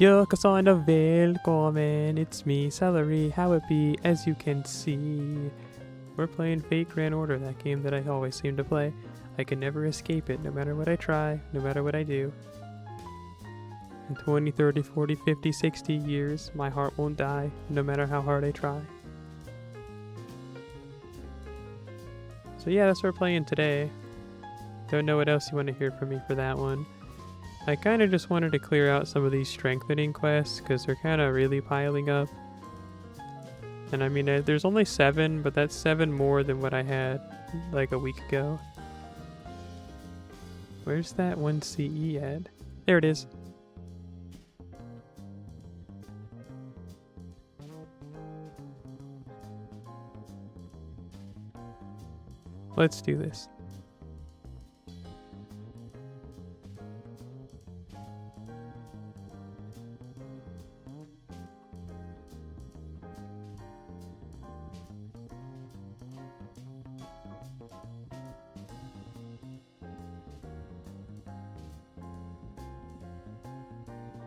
Jag son of välkommen, it's me, Celery, how it be, as you can see. We're playing Fate Grand Order, that game that I always seem to play. I can never escape it, no matter what I try, no matter what I do. In 20, 30, 40, 50, 60 years, my heart won't die, no matter how hard I try. So yeah, that's what we're playing today. Don't know what else you want to hear from me for that one. I kind of just wanted to clear out some of these strengthening quests because they're kind of really piling up. And I mean, there's only 7, but that's 7 more than what I had like a week ago. Where's that 1 CE at? There it is. Let's do this.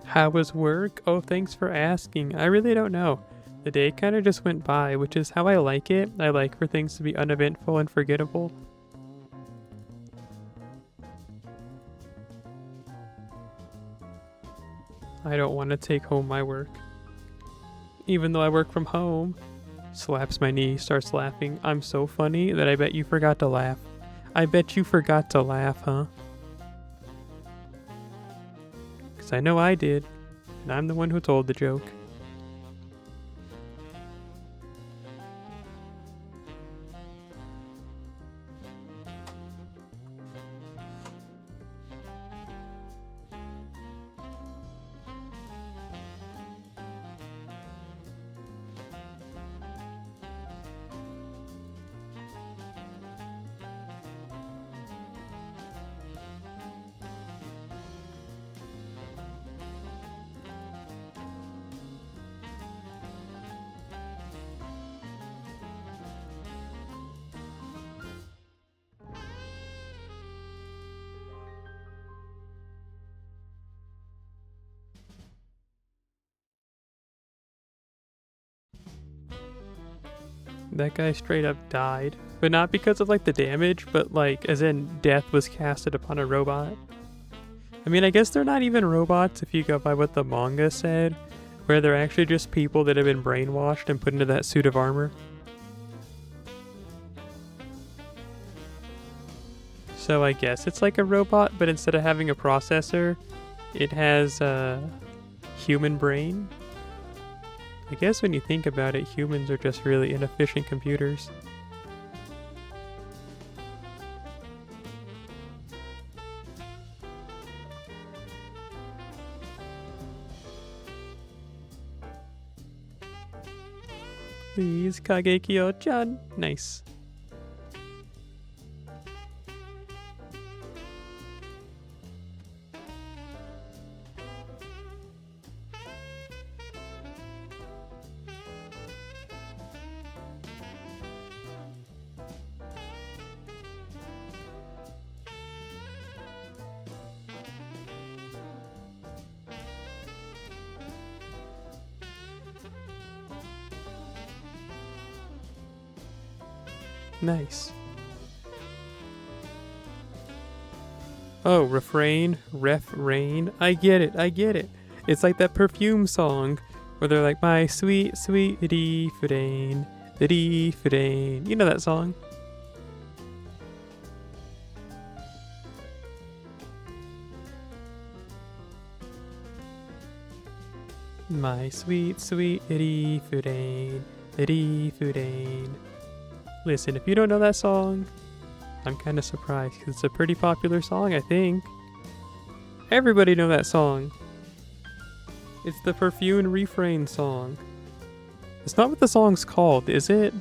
How was work? Oh, thanks for asking. I really don't know. The day kind of just went by, which is how I like it. I like for things to be uneventful and forgettable. I don't want to take home my work. Even though I work from home. Slaps my knee, starts laughing. I'm so funny that I bet you forgot to laugh. I bet you forgot to laugh, huh? Because I know I did. And I'm the one who told the joke. That guy straight up died. But not because of like the damage, but like as in death was casted upon a robot. I mean, I guess they're not even robots if you go by what the manga said, where they're actually just people that have been brainwashed and put into that suit of armor. So I guess it's like a robot, but instead of having a processor, it has a human brain. I guess when you think about it, humans are just really inefficient computers. Please, Kagekyo-chan. Nice. Nice. Oh, refrain, refrain. I get it, I get it. It's like that perfume song where they're like, my sweet, sweet refrain, refrain. You know that song? My sweet, sweet refrain, refrain. Listen, if you don't know that song, I'm kind of surprised because it's a pretty popular song, I think. Everybody know that song. It's the Perfume Refrain song. It's not what the song's called, is it?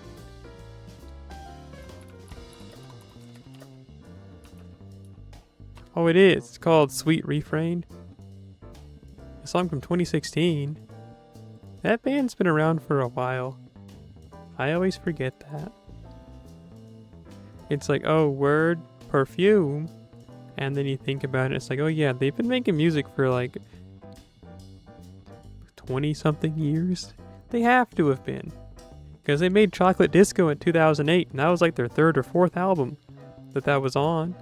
Oh, it is. It's called Sweet Refrain. A song from 2016. That band's been around for a while. I always forget that. It's like, oh, word, perfume. And then you think about it, it's like, oh yeah, they've been making music for like 20-something years? They have to have been. Because they made Chocolate Disco in 2008, and that was like their third or fourth album that was on.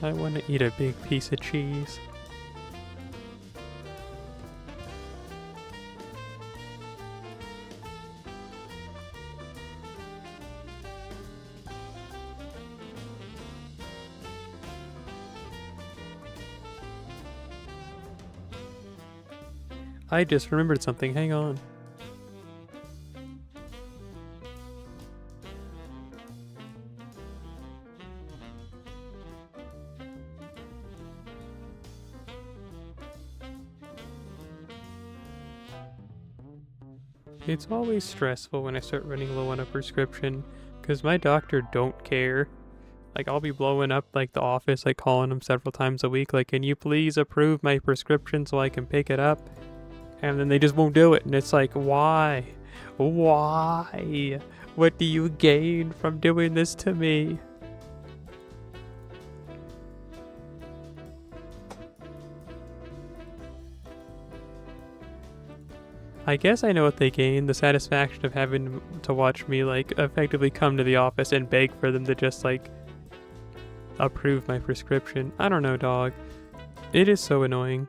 I want to eat a big piece of cheese. I just remembered something, hang on. It's always stressful when I start running low on a prescription, because my doctor don't care. Like, I'll be blowing up, like, the office, like, calling them several times a week, like, can you please approve my prescription so I can pick it up? And then they just won't do it, and it's like, why? Why? What do you gain from doing this to me? I guess I know what they gain, the satisfaction of having to watch me, like, effectively come to the office and beg for them to just, like, approve my prescription. I don't know, dog. It is so annoying.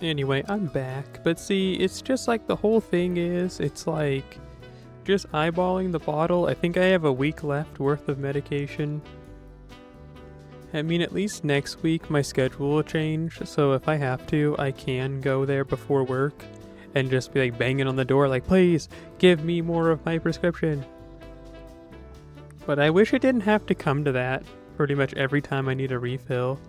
Anyway, I'm back. But see, it's just like the whole thing is, it's like just eyeballing the bottle. I think I have a week left worth of medication. I mean, at least next week my schedule will change, so if I have to, I can go there before work and just be like banging on the door like, please, give me more of my prescription. But I wish it didn't have to come to that pretty much every time I need a refill.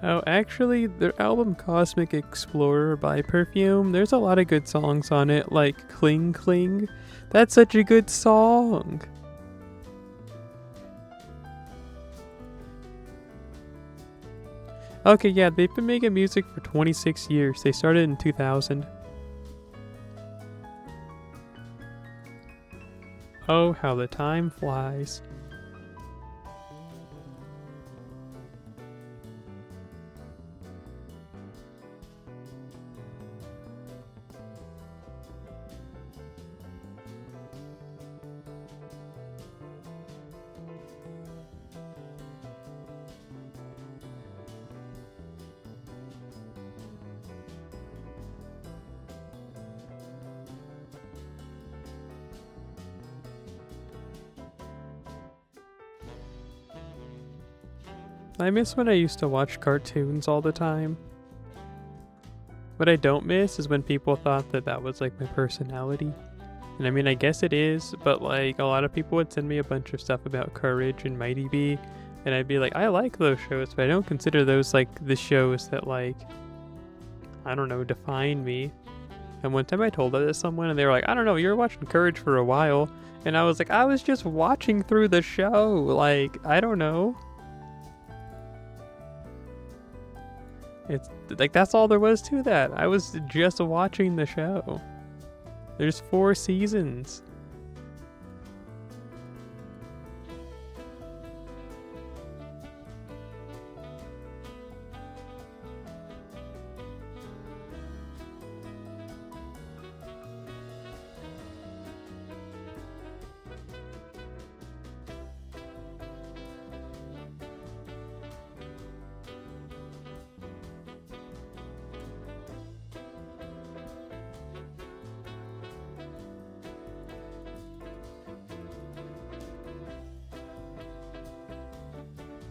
Oh, actually, their album Cosmic Explorer by Perfume, there's a lot of good songs on it, like Cling Cling. That's such a good song! Okay, yeah, they've been making music for 26 years. They started in 2000. Oh, how the time flies. I miss when I used to watch cartoons all the time. What I don't miss is when people thought that that was like my personality. And I mean, I guess it is, but like a lot of people would send me a bunch of stuff about Courage and Mighty Bee, and I'd be like, I like those shows, but I don't consider those like the shows that like, I don't know, define me. And one time I told that to someone and they were like, I don't know, you were watching Courage for a while. And I was like, I was just watching through the show. Like, I don't know. It's like, that's all there was to that. I was just watching the show. There's 4 seasons.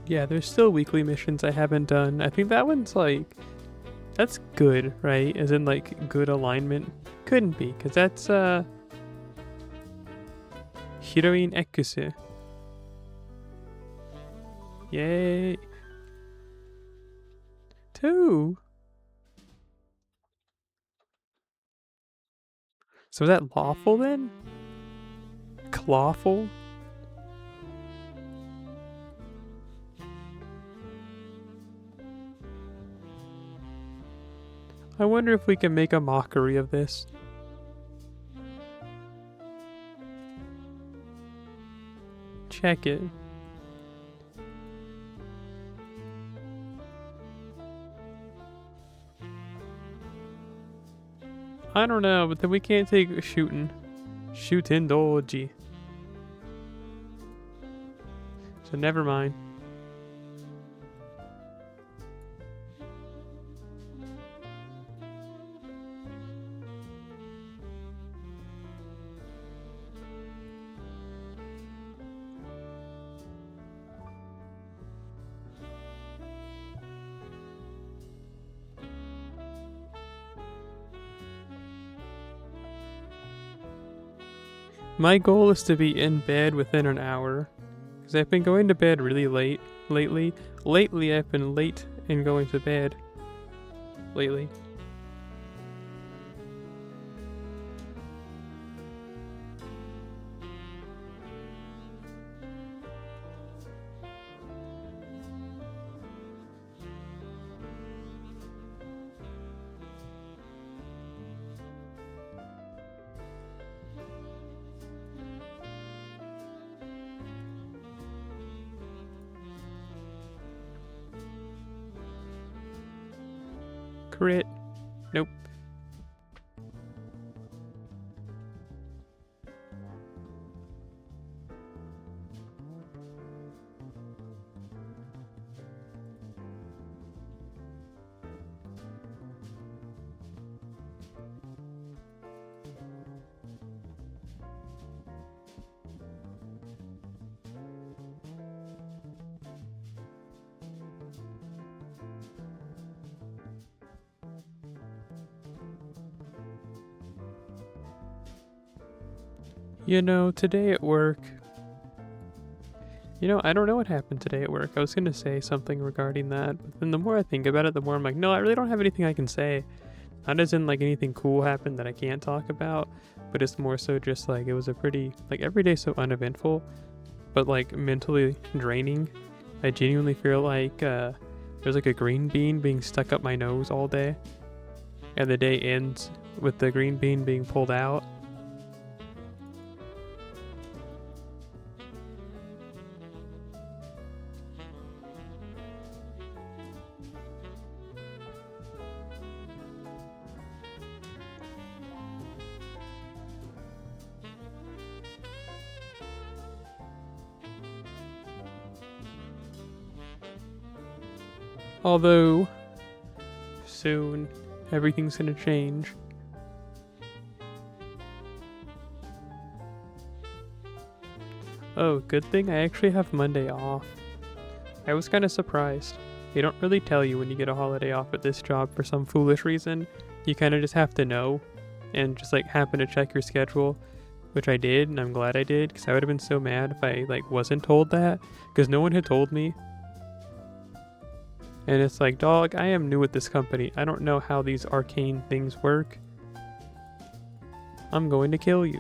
Yeah, there's still weekly missions I haven't done. I think that one's like, that's good, right? As in like good alignment. Couldn't be, because that's Heroine Ekuse. Yay. 2. So is that lawful then? Clawful? I wonder if we can make a mockery of this. Check it. I don't know, but then we can't take shooting. Shooting doji. So never mind. My goal is to be in bed within an hour, because I've been going to bed really late lately. Lately, I've been late in going to bed. Lately. Crit. Nope. You know, today at work... You know, I don't know what happened today at work. I was gonna say something regarding that, but then the more I think about it, the more I'm like, no, I really don't have anything I can say. Not as in, like, anything cool happened that I can't talk about, but it's more so just, like, it was a pretty... Like, every day so uneventful, but, like, mentally draining. I genuinely feel like, there's, like, a green bean being stuck up my nose all day, and the day ends with the green bean being pulled out. Although, soon, everything's gonna change. Oh, good thing I actually have Monday off. I was kind of surprised. They don't really tell you when you get a holiday off at this job for some foolish reason. You kind of just have to know and just like happen to check your schedule, which I did, and I'm glad I did, because I would have been so mad if I like wasn't told that, because no one had told me. And it's like, dog, I am new at this company. I don't know how these arcane things work. I'm going to kill you.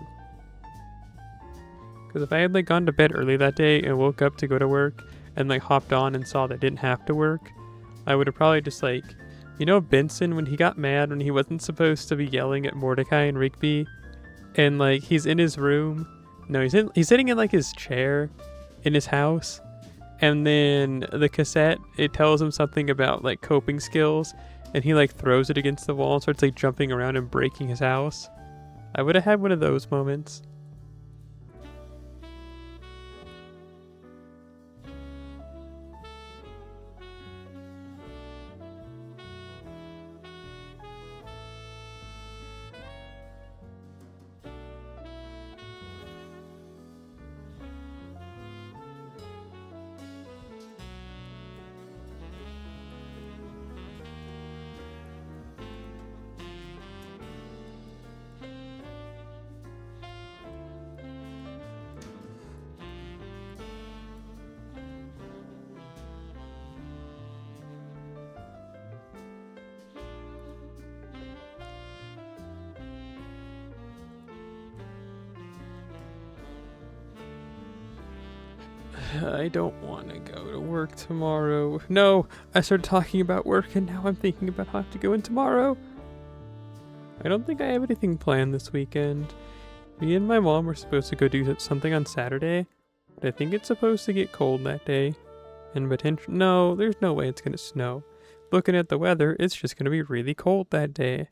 Because if I had like gone to bed early that day and woke up to go to work and like hopped on and saw that I didn't have to work, I would have probably just like, you know, Benson, when he got mad when he wasn't supposed to be yelling at Mordecai and Rigby, and like he's in his room. No, he's sitting in like his chair in his house, and then the cassette, it tells him something about like coping skills, and he like throws it against the wall and starts like jumping around and breaking his house. I would have had one of those moments. I don't want to go to work tomorrow. No, I started talking about work and now I'm thinking about how I have to go in tomorrow. I don't think I have anything planned this weekend. Me and my mom were supposed to go do something on Saturday, but I think it's supposed to get cold that day. And no, there's no way it's going to snow. Looking at the weather, it's just going to be really cold that day.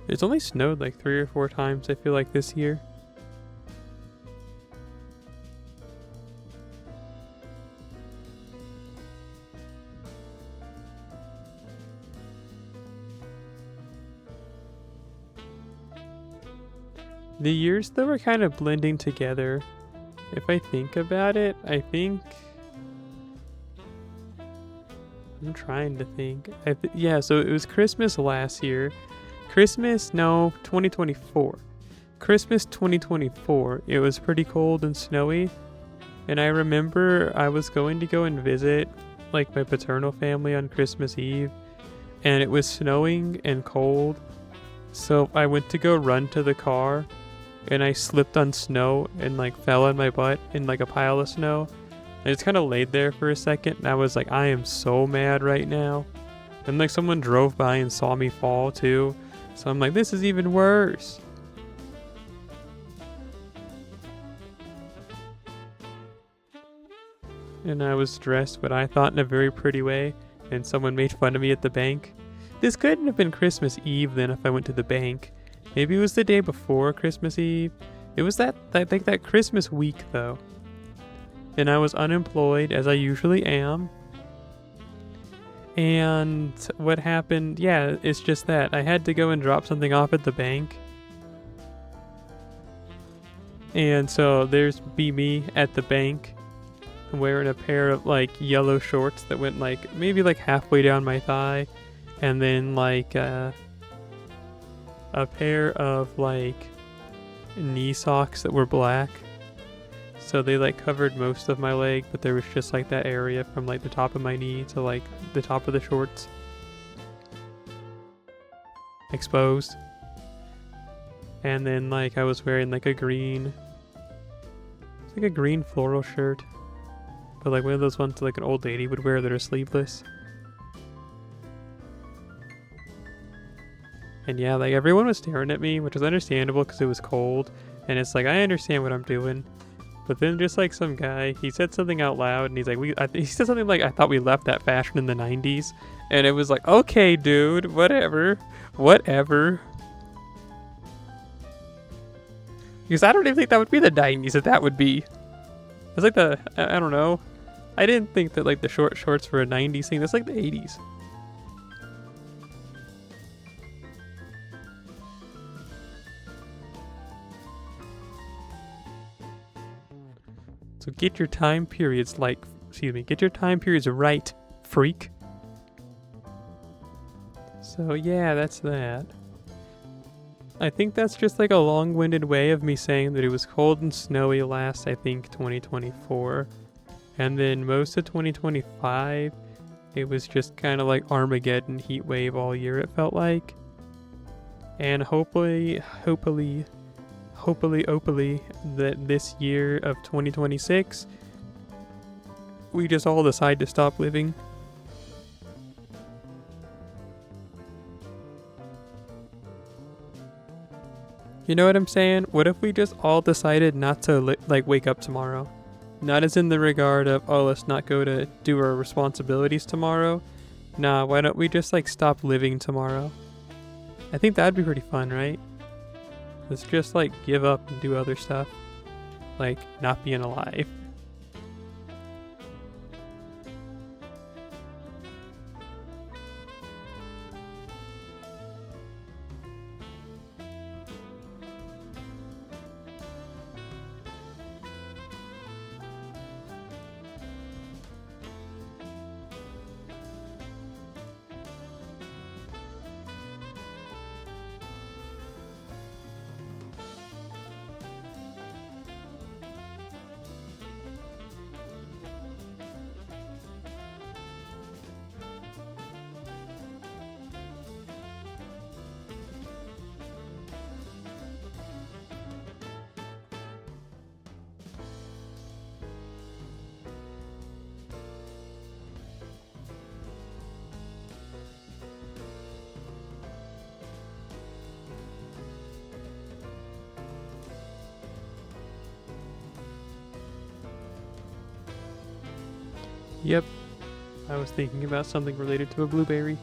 It's only snowed like 3 or 4 times, I feel like, this year. The years though are kind of blending together. If I think about it, I'm trying to think. Yeah, so it was Christmas last year. 2024. Christmas 2024, it was pretty cold and snowy. And I remember I was going to go and visit like my paternal family on Christmas Eve. And it was snowing and cold. So I went to go run to the car. And I slipped on snow and like fell on my butt in like a pile of snow. I just kind of laid there for a second and I was like, I am so mad right now. And like someone drove by and saw me fall too. So I'm like, this is even worse. And I was dressed what I thought in a very pretty way. And someone made fun of me at the bank. This couldn't have been Christmas Eve then if I went to the bank. Maybe it was the day before Christmas Eve. It was I think that Christmas week though. And I was unemployed as I usually am. And what happened, yeah, it's just that. I had to go and drop something off at the bank. And so there's me at the bank wearing a pair of like yellow shorts that went like maybe like halfway down my thigh. And then like a pair of like knee socks that were black. So they like covered most of my leg, but there was just like that area from like the top of my knee to like the top of the shorts exposed. And then like I was wearing like it's like a green floral shirt, but like one of those ones that like an old lady would wear that are sleeveless. And yeah, like everyone was staring at me, which was understandable because it was cold. And it's like, I understand what I'm doing. But then just like some guy, he said something out loud and he's like, he said something like, I thought we left that fashion in the 90s. And it was like, okay, dude, whatever. Because I don't even think that would be the 90s that would be. It's like I don't know. I didn't think that like the short shorts were a 90s thing. That's like the 80s. So get your time periods get your time periods right, freak. So yeah, that's that. I think that's just like a long-winded way of me saying that it was cold and snowy last, I think, 2024. And then most of 2025, it was just kind of like Armageddon heat wave all year, it felt like. And hopefully, that this year of 2026, we just all decide to stop living. You know what I'm saying? What if we just all decided not to wake up tomorrow? Not as in the regard of, oh, let's not go to do our responsibilities tomorrow. Nah, why don't we just like stop living tomorrow? I think that'd be pretty fun, right? Let's just like give up and do other stuff. Like not being alive. Yep. I was thinking about something related to a blueberry.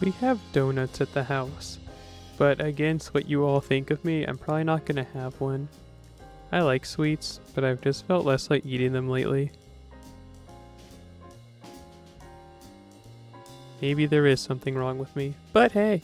We have donuts at the house, but against what you all think of me, I'm probably not gonna have one. I like sweets, but I've just felt less like eating them lately. Maybe there is something wrong with me, but hey.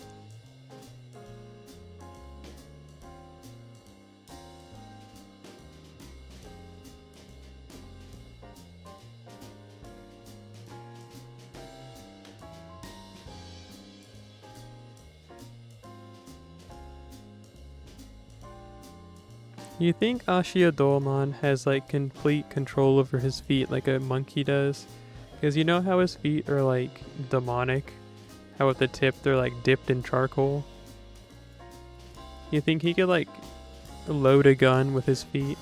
You think Ashiodolmon has like complete control over his feet like a monkey does? Because you know how his feet are like demonic? How at the tip they're like dipped in charcoal? You think he could like load a gun with his feet?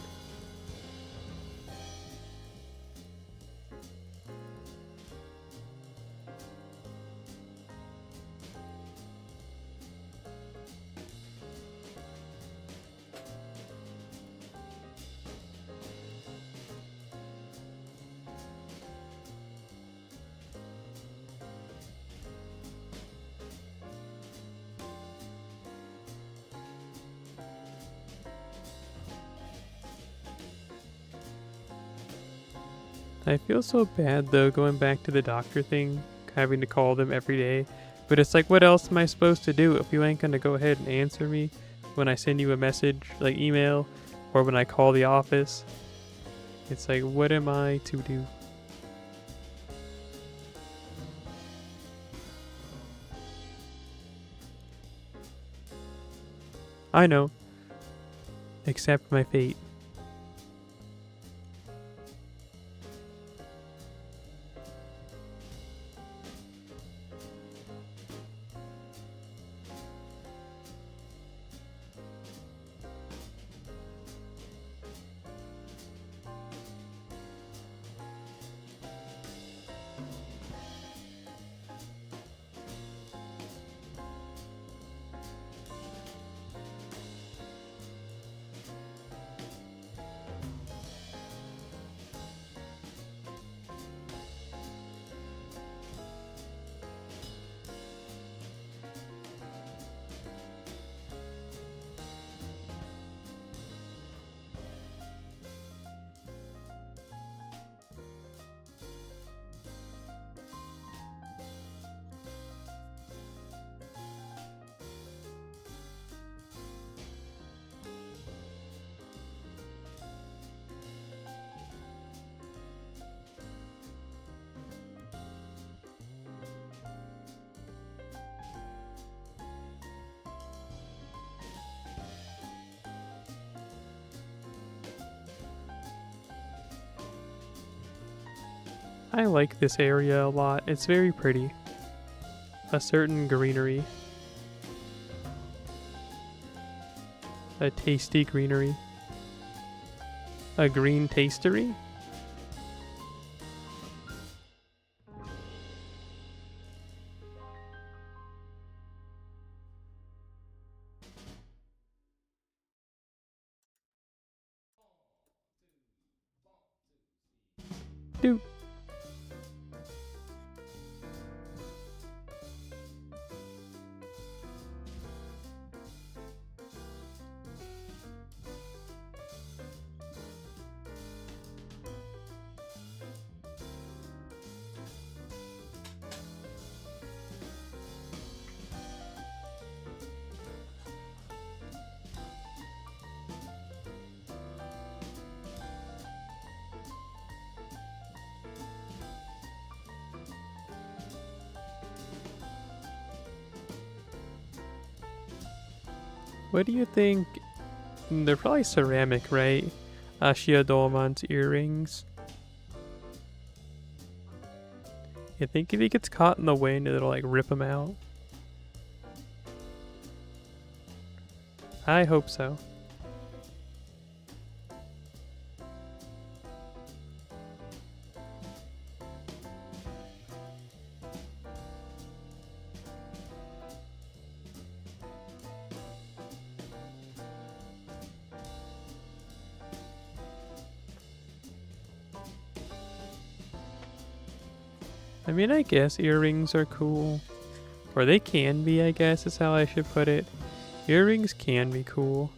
I feel so bad though going back to the doctor thing, having to call them every day. But it's like, what else am I supposed to do if you ain't gonna go ahead and answer me when I send you a message, like email, or when I call the office? It's like, what am I to do? I know. Accept my fate. I like this area a lot. It's very pretty. A certain greenery. A tasty greenery. A green tastery? Dude. What do you think? They're probably ceramic, right? Ashia Dolman's earrings. You think if he gets caught in the wind, it'll like rip him out? I hope so. I mean, I guess earrings are cool. Or they can be, I guess is how I should put it. Earrings can be cool.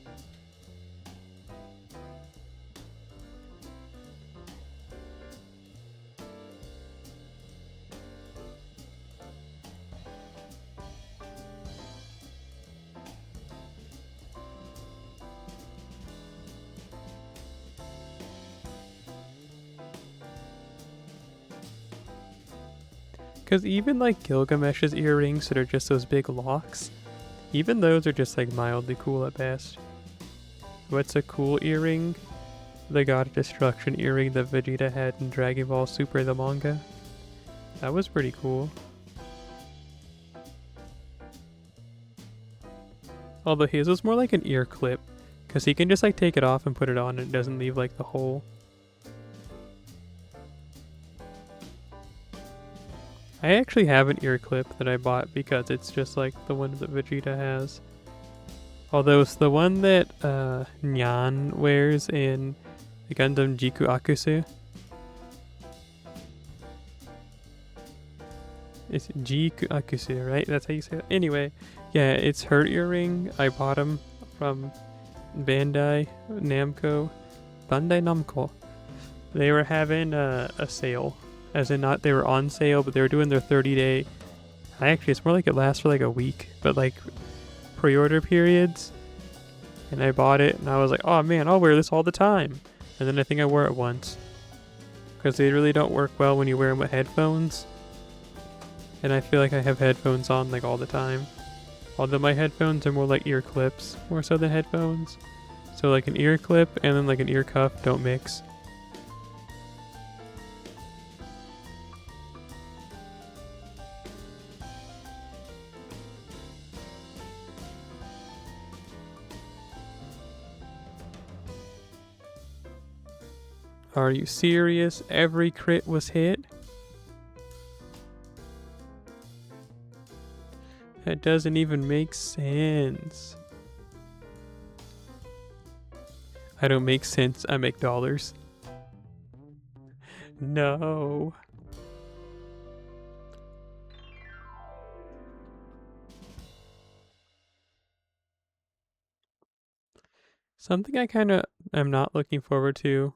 Because even like Gilgamesh's earrings that are just those big locks, even those are just like mildly cool at best. What's a cool earring? The God of Destruction earring that Vegeta had in Dragon Ball Super the manga. That was pretty cool. Although his was more like an ear clip, because he can just like take it off and put it on and it doesn't leave like the hole. I actually have an ear clip that I bought because it's just like the one that Vegeta has. Although it's the one that Nyan wears in the Gundam Jiku Akusu. It's Jiku Akusu, right? That's how you say it. Anyway, yeah, it's her earring. I bought them from Bandai Namco. They were having a sale. As in not they were on sale, but they were doing their 30-day. Actually, it's more like it lasts for like a week, but like pre-order periods. And I bought it and I was like, oh man, I'll wear this all the time. And then I think I wore it once. Because they really don't work well when you wear them with headphones. And I feel like I have headphones on like all the time. Although my headphones are more like ear clips, more so than headphones. So like an ear clip and then like an ear cuff don't mix. Are you serious? Every crit was hit? That doesn't even make sense. I don't make sense, I make dollars. No. Something I kind of am not looking forward to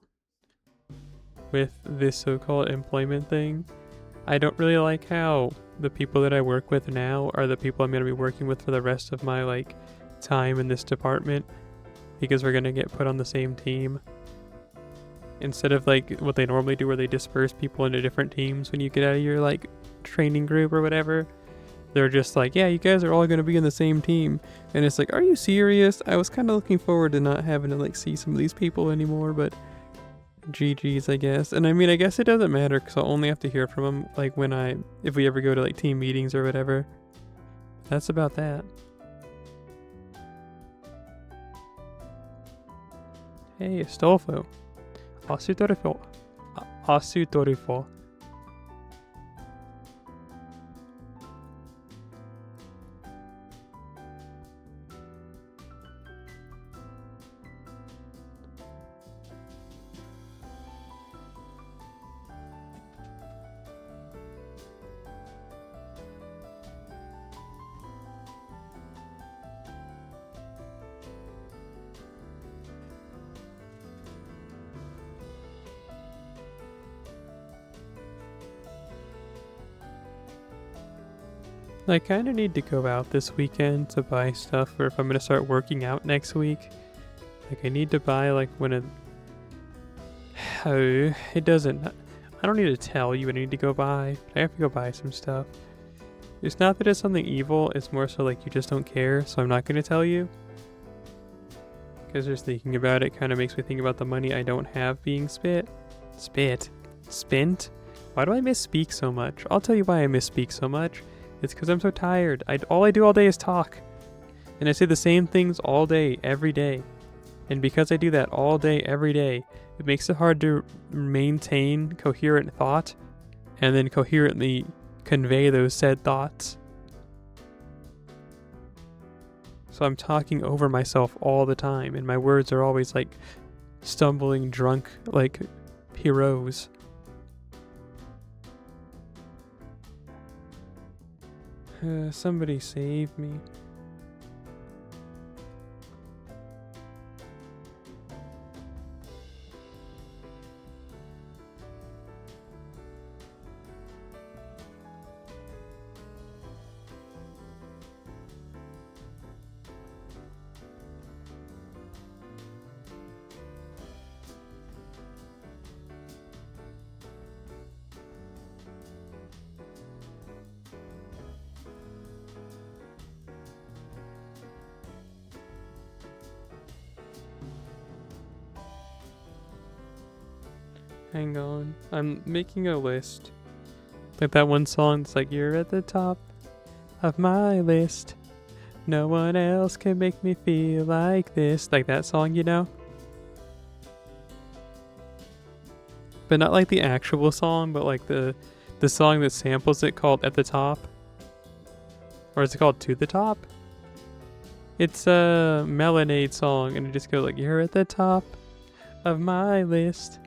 with this so-called employment thing. I don't really like how the people that I work with now are the people I'm going to be working with for the rest of my like time in this department, because we're going to get put on the same team. Instead of like what they normally do where they disperse people into different teams when you get out of your like training group or whatever. They're just like, yeah, you guys are all going to be in the same team. And it's like, are you serious? I was kind of looking forward to not having to like see some of these people anymore, but GG's, I guess. And I mean, I guess it doesn't matter because I'll only have to hear from them like if we ever go to like team meetings or whatever. That's about that. Hey, Astolfo. Asutorifo. Asutorifo. I kind of need to go out this weekend to buy stuff, or if I'm going to start working out next week. Like, I need to buy, like, Oh, it doesn't... I don't need to tell you what I need to go buy. I have to go buy some stuff. It's not that it's something evil, it's more so, like, you just don't care, so I'm not going to tell you. Because just thinking about it kind of makes me think about the money I don't have being spent? Spent? Why do I misspeak so much? I'll tell you why I misspeak so much. It's because I'm so tired. All I do all day is talk. And I say the same things all day, every day. And because I do that all day, every day, it makes it hard to maintain coherent thought and then coherently convey those said thoughts. So I'm talking over myself all the time, and my words are always like stumbling drunk like heroes. Somebody save me. Hang on, I'm making a list. Like that one song that's like, you're at the top of my list. No one else can make me feel like this. Like that song, you know? But not like the actual song, but like the song that samples it called At the Top. Or is it called To the Top? It's a Melanade song, and it just goes like, you're at the top of my list.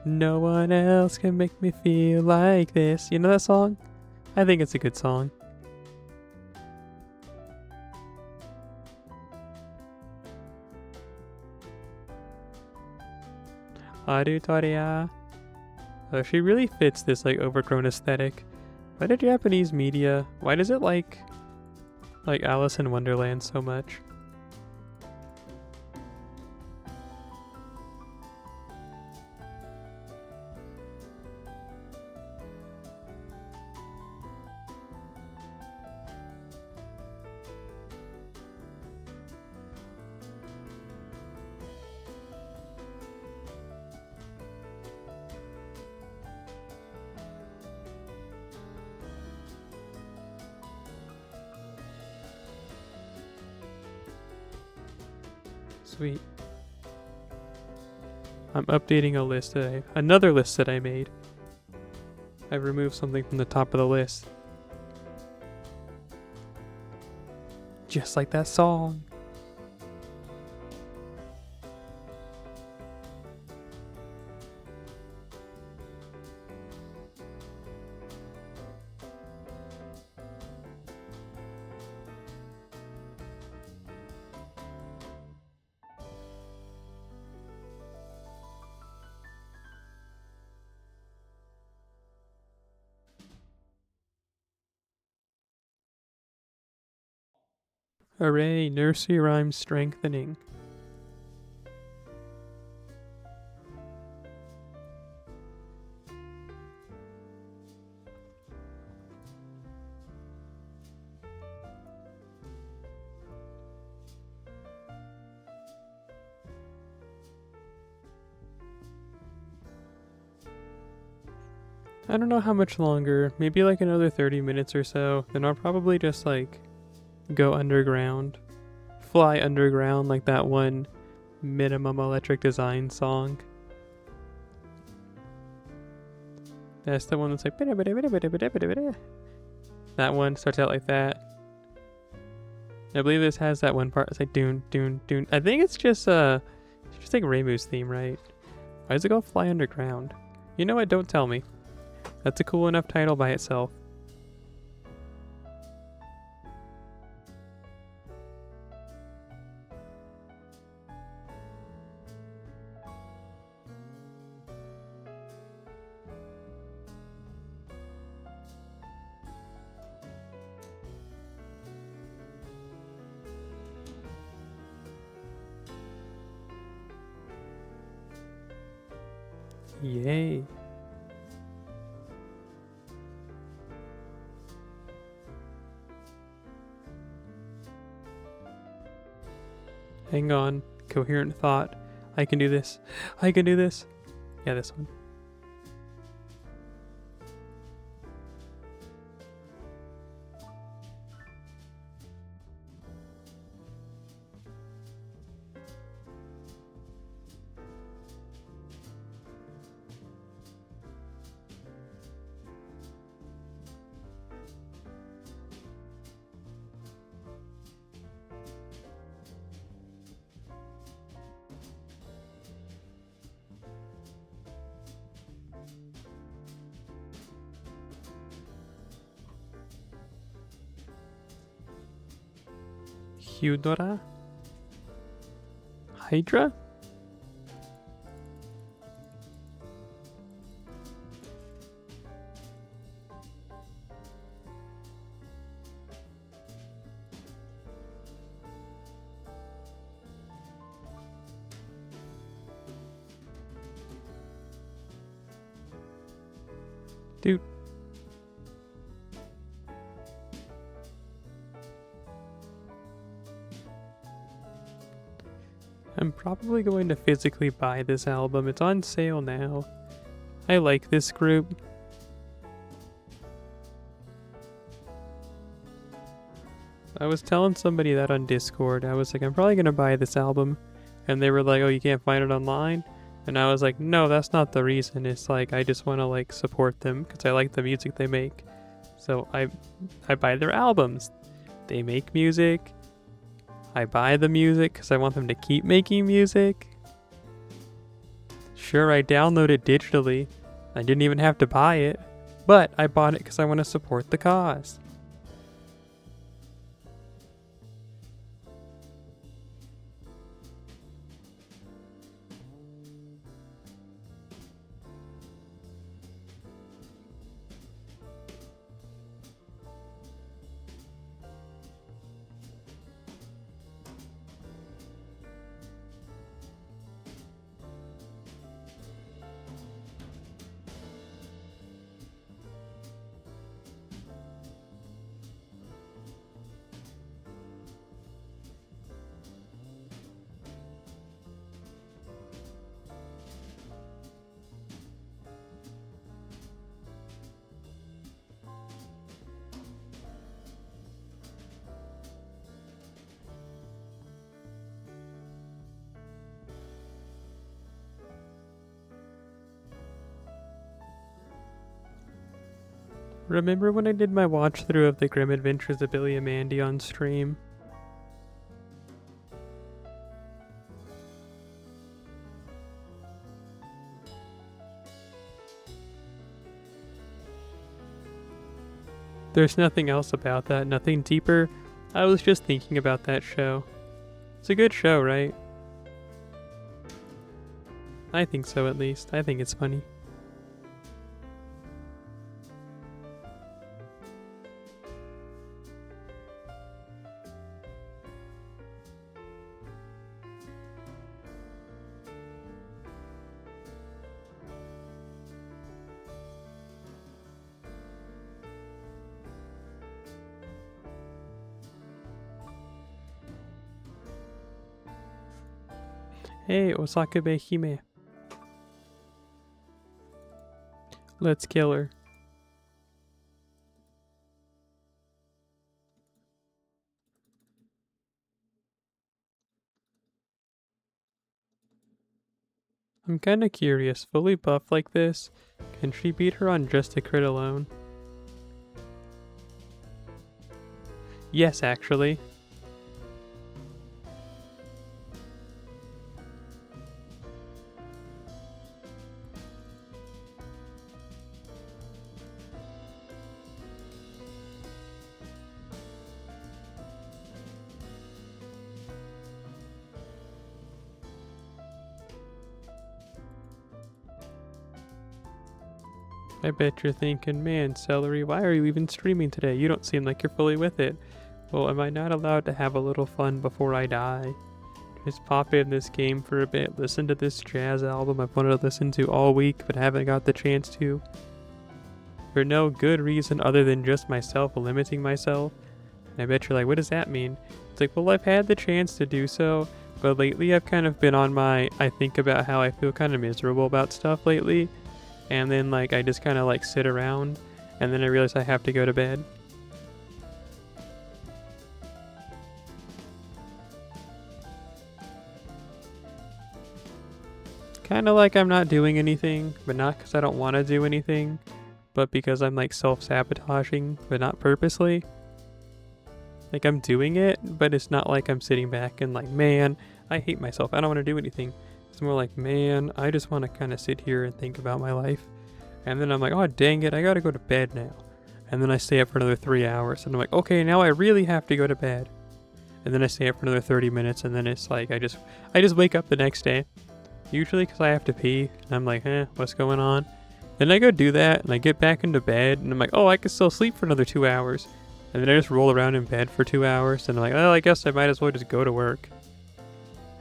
No one else can make me feel like this. You know that song? I think it's a good song. Auditoria. Oh, she really fits this like overgrown aesthetic. Why do Japanese media? Why does it like Alice in Wonderland so much? Sweet. I'm updating another list that I made. I removed something from the top of the list. Just like that song. Hooray, nursery rhyme strengthening. I don't know how much longer, maybe like another 30 minutes or so, then I'll probably just like go underground. Fly underground like that one Minimum Electric Design song. That's the one that's like that one starts out like that. I believe this has that one part. It's like doon doon doon. I think it's just like Reimu's theme, right? Why does it go Fly Underground? You know what? Don't tell me. That's a cool enough title by itself. Yay. Hang on. Coherent thought. I can do this. I can do this. Yeah, this one. Hydra? Hydra? Dude. I'm probably going to physically buy this album. It's on sale now. I like this group. I was telling somebody that on Discord. I was like, I'm probably going to buy this album. And they were like, oh, you can't find it online? And I was like, no, that's not the reason. It's like, I just want to like support them because I like the music they make. So I buy their albums. They make music. I buy the music because I want them to keep making music. Sure, I download it digitally. I didn't even have to buy it. But I bought it because I want to support the cause. Remember when I did my watch through of the Grim Adventures of Billy and Mandy on stream? There's nothing else about that, nothing deeper. I was just thinking about that show. It's a good show, right? I think so, at least. I think it's funny. Hey, Osakabe Hime. Let's kill her. I'm kinda curious, fully buffed like this, can she beat her on just a crit alone? Yes, actually. I bet you're thinking, man, Celery, why are you even streaming today? You don't seem like you're fully with it. Well, am I not allowed to have a little fun before I die? Just pop in this game for a bit, listen to this jazz album I've wanted to listen to all week but haven't got the chance to. For no good reason other than just myself limiting myself. And I bet you're like, what does that mean? It's like, well, I've had the chance to do so, but lately I've kind of been on my, I think about how I feel kind of miserable about stuff lately. And then like I just kind of like sit around and then I realize I have to go to bed. Kind of like I'm not doing anything, but not because I don't want to do anything, but because I'm like self-sabotaging, but not purposely. Like I'm doing it, but it's not like I'm sitting back and like, man, I hate myself. I don't want to do anything. It's more like, man, I just want to kind of sit here and think about my life. And then I'm like, oh, dang it, I gotta go to bed now. And then I stay up for another 3 hours. And I'm like, okay, now I really have to go to bed. And then I stay up for another 30 minutes. And then it's like, I just wake up the next day. Usually because I have to pee. And I'm like, what's going on? Then I go do that. And I get back into bed. And I'm like, oh, I can still sleep for another 2 hours. And then I just roll around in bed for 2 hours. And I'm like, well, I guess I might as well just go to work.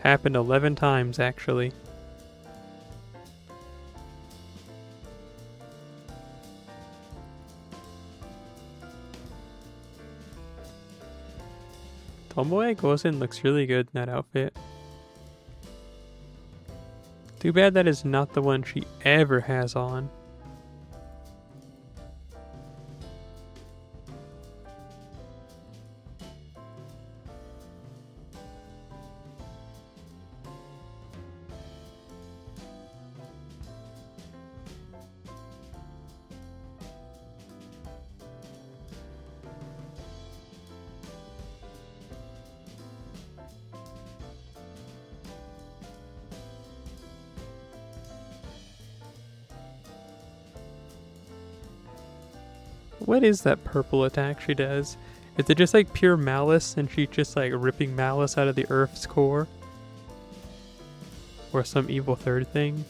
Happened 11 times, actually. Tomoe Gozen looks really good in that outfit. Too bad that is not the one she ever has on. What is that purple attack she does? Is it just like pure malice and she's just like ripping malice out of the earth's core? Or some evil third thing?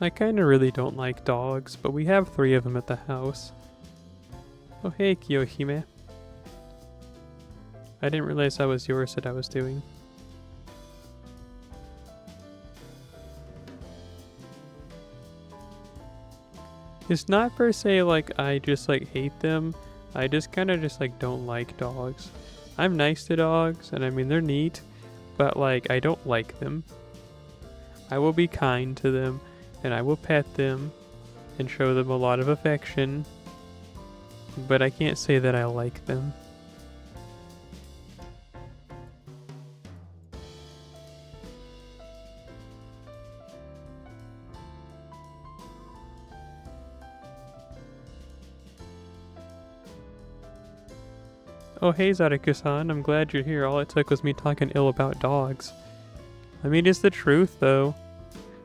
I kinda really don't like dogs, but we have 3 of them at the house. Oh hey, Kiyohime. I didn't realize that was yours that I was doing. It's not per se like I just like hate them. I just kind of just like don't like dogs. I'm nice to dogs, and I mean they're neat, but like I don't like them. I will be kind to them, and I will pet them, and show them a lot of affection. but I can't say that I like them. Oh hey Zaraku-san, I'm glad you're here. All it took was me talking ill about dogs. I mean, it's the truth though.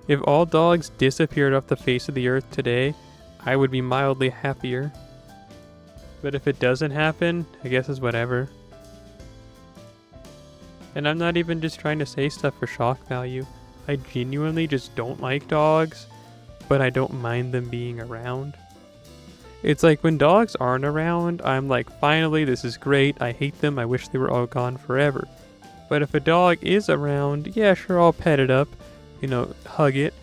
If all dogs disappeared off the face of the earth today, I would be mildly happier. But if it doesn't happen, I guess it's whatever. And I'm not even just trying to say stuff for shock value. I genuinely just don't like dogs, but I don't mind them being around. It's like when dogs aren't around, I'm like, finally, this is great. I hate them. I wish they were all gone forever. But if a dog is around, yeah, sure, I'll pet it up, hug it,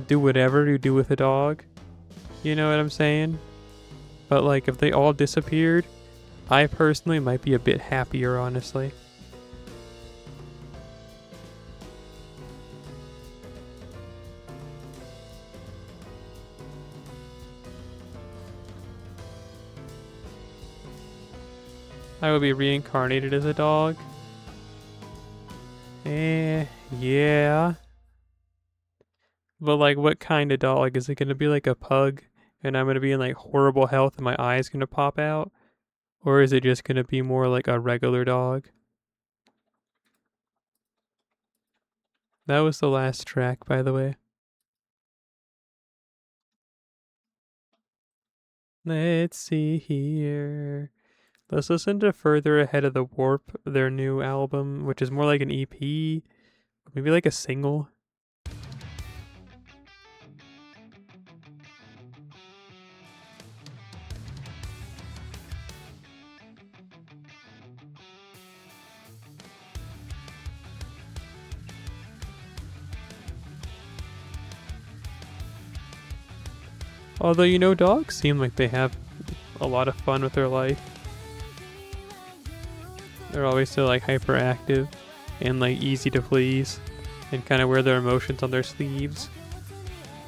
do whatever you do with a dog. You know what I'm saying? But like, if they all disappeared, I personally might be a bit happier, honestly. I would be reincarnated as a dog. Yeah. But like, what kind of dog? Is it gonna be like a pug and I'm gonna be in like horrible health and my eye's gonna pop out? Or is it just gonna be more like a regular dog? That was the last track, by the way. Let's see here. Let's listen to Further Ahead of the Warp, their new album, which is more like an EP, maybe like a single. Although, dogs seem like they have a lot of fun with their life. They're always so like hyperactive and like easy to please and kind of wear their emotions on their sleeves.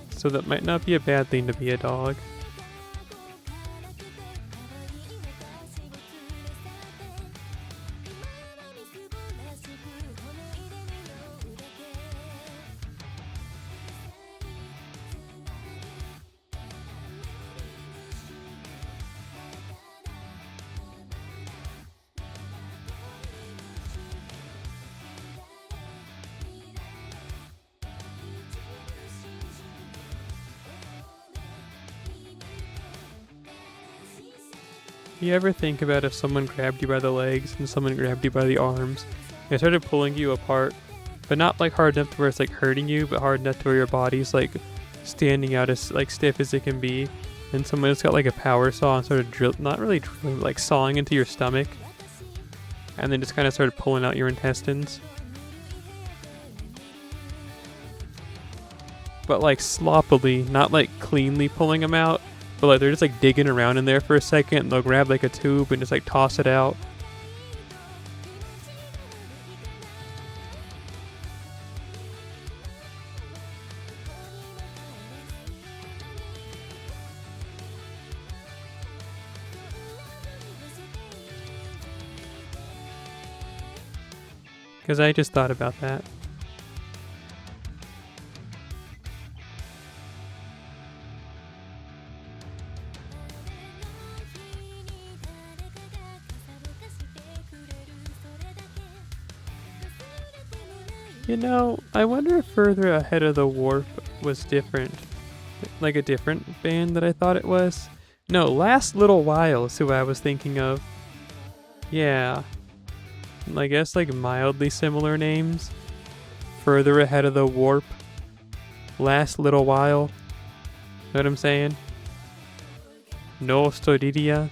So that might not be a bad thing to be a dog. You ever think about if someone grabbed you by the legs and someone grabbed you by the arms and started pulling you apart, but not like hard enough to where it's like hurting you, but hard enough to where your body's like standing out as like stiff as it can be, and someone just got like a power saw and started not really drilling, but like sawing into your stomach, and then just kind of started pulling out your intestines. But like sloppily, not like cleanly pulling them out. But like they're just like digging around in there for a second and they'll grab like a tube and just like toss it out. Because I just thought about that. I wonder if Further Ahead of the Warp was different. Like a different band that I thought it was. No, Last Little While is who I was thinking of. Yeah. I guess like mildly similar names. Further Ahead of the Warp. Last Little While. Know what I'm saying? No Storidia.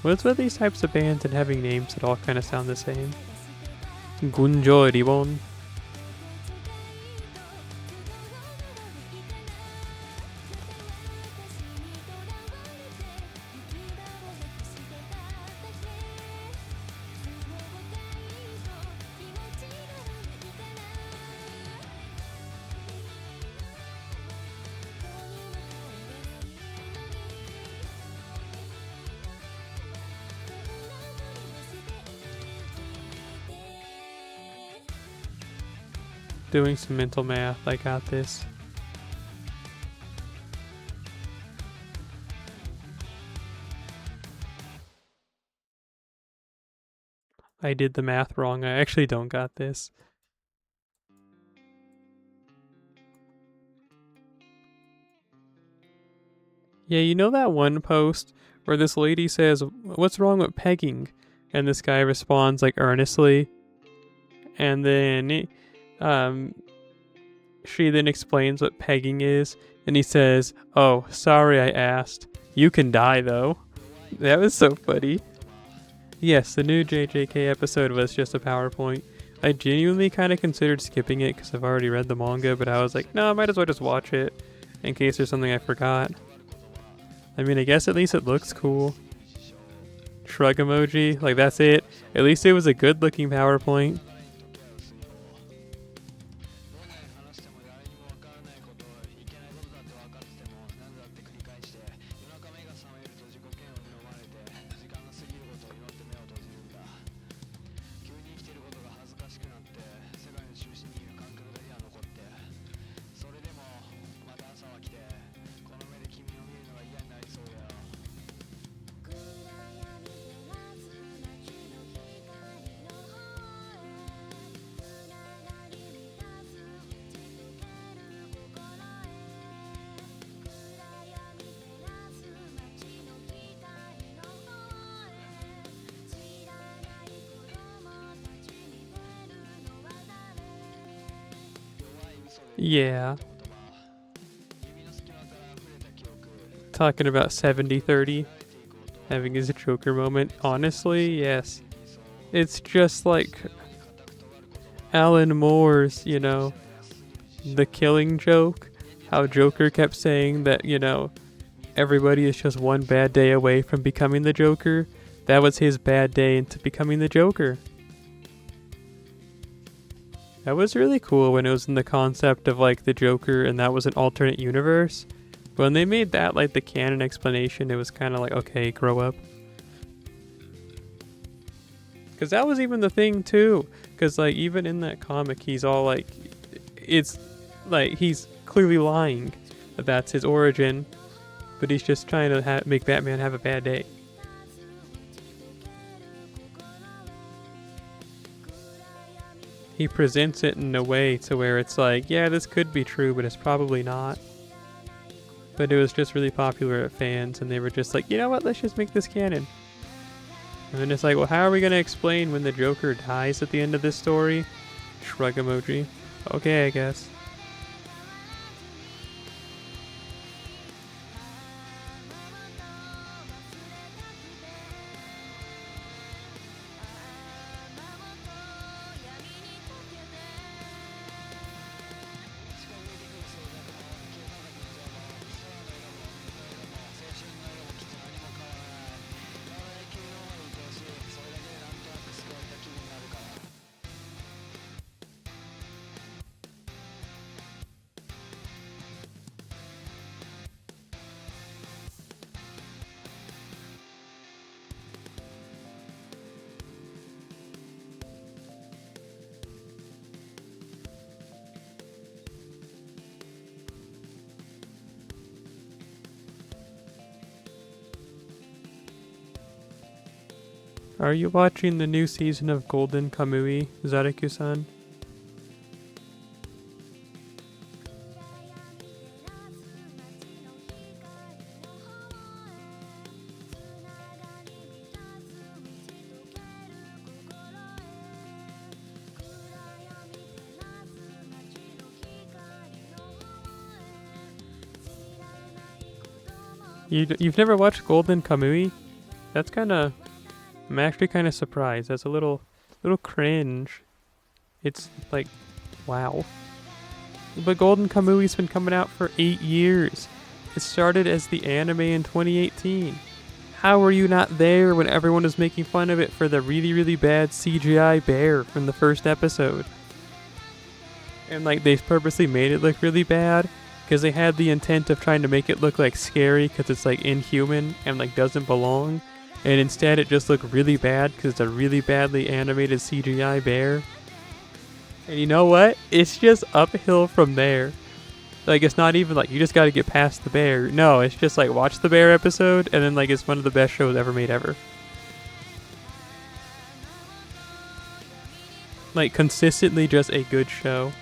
What's with these types of bands and having names that all kind of sound the same? Gunjo Ribon. Doing some mental math. I got this. I did the math wrong. I actually don't got this. Yeah, you know that one post where this lady says, "What's wrong with pegging?" And this guy responds like earnestly. And then she then explains what pegging is. And he says, "Oh, sorry I asked. You can die though." That was so funny. Yes, the new JJK episode was just a PowerPoint. I genuinely kind of considered skipping it because I've already read the manga, but I was like, no, I might as well just watch it in case there's something I forgot. I mean, I guess at least it looks cool. Shrug emoji, like that's it. At least it was a good looking PowerPoint. Yeah. Talking about 70-30. Having his Joker moment. Honestly, yes. It's just like Alan Moore's, the killing joke. How Joker kept saying that, everybody is just one bad day away from becoming the Joker. That was his bad day into becoming the Joker. That was really cool when it was in the concept of like the Joker and that was an alternate universe. But when they made that like the canon explanation, it was kind of like, okay, grow up. Because that was even the thing too. Because like even in that comic, he's all like, it's like he's clearly lying that that's his origin. But he's just trying to make Batman have a bad day. He presents it in a way to where it's like, yeah, this could be true, but it's probably not. But it was just really popular at fans, and they were just like, you know what, let's just make this canon. And then it's like, well, how are we going to explain when the Joker dies at the end of this story? Shrug emoji. Okay, I guess. Are you watching the new season of Golden Kamui, Zaraku-san? You've never watched Golden Kamui? That's I'm actually kind of surprised. That's a little cringe. It's like, wow. But Golden Kamui's been coming out for 8 years. It started as the anime in 2018. How were you not there when everyone was making fun of it for the really, really bad CGI bear from the first episode? And like they purposely made it look really bad because they had the intent of trying to make it look like scary because it's like inhuman and like doesn't belong. And instead it just looked really bad because it's a really badly animated CGI bear. And you know what? It's just uphill from there. Like, it's not even like you just gotta get past the bear. No, it's just like watch the bear episode, and then like it's one of the best shows ever made ever. Like, consistently just a good show.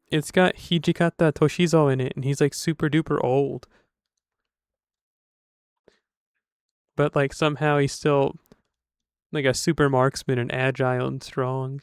It's got Hijikata Toshizo in it, and he's like super duper old. But like somehow he's still like a super marksman and agile and strong.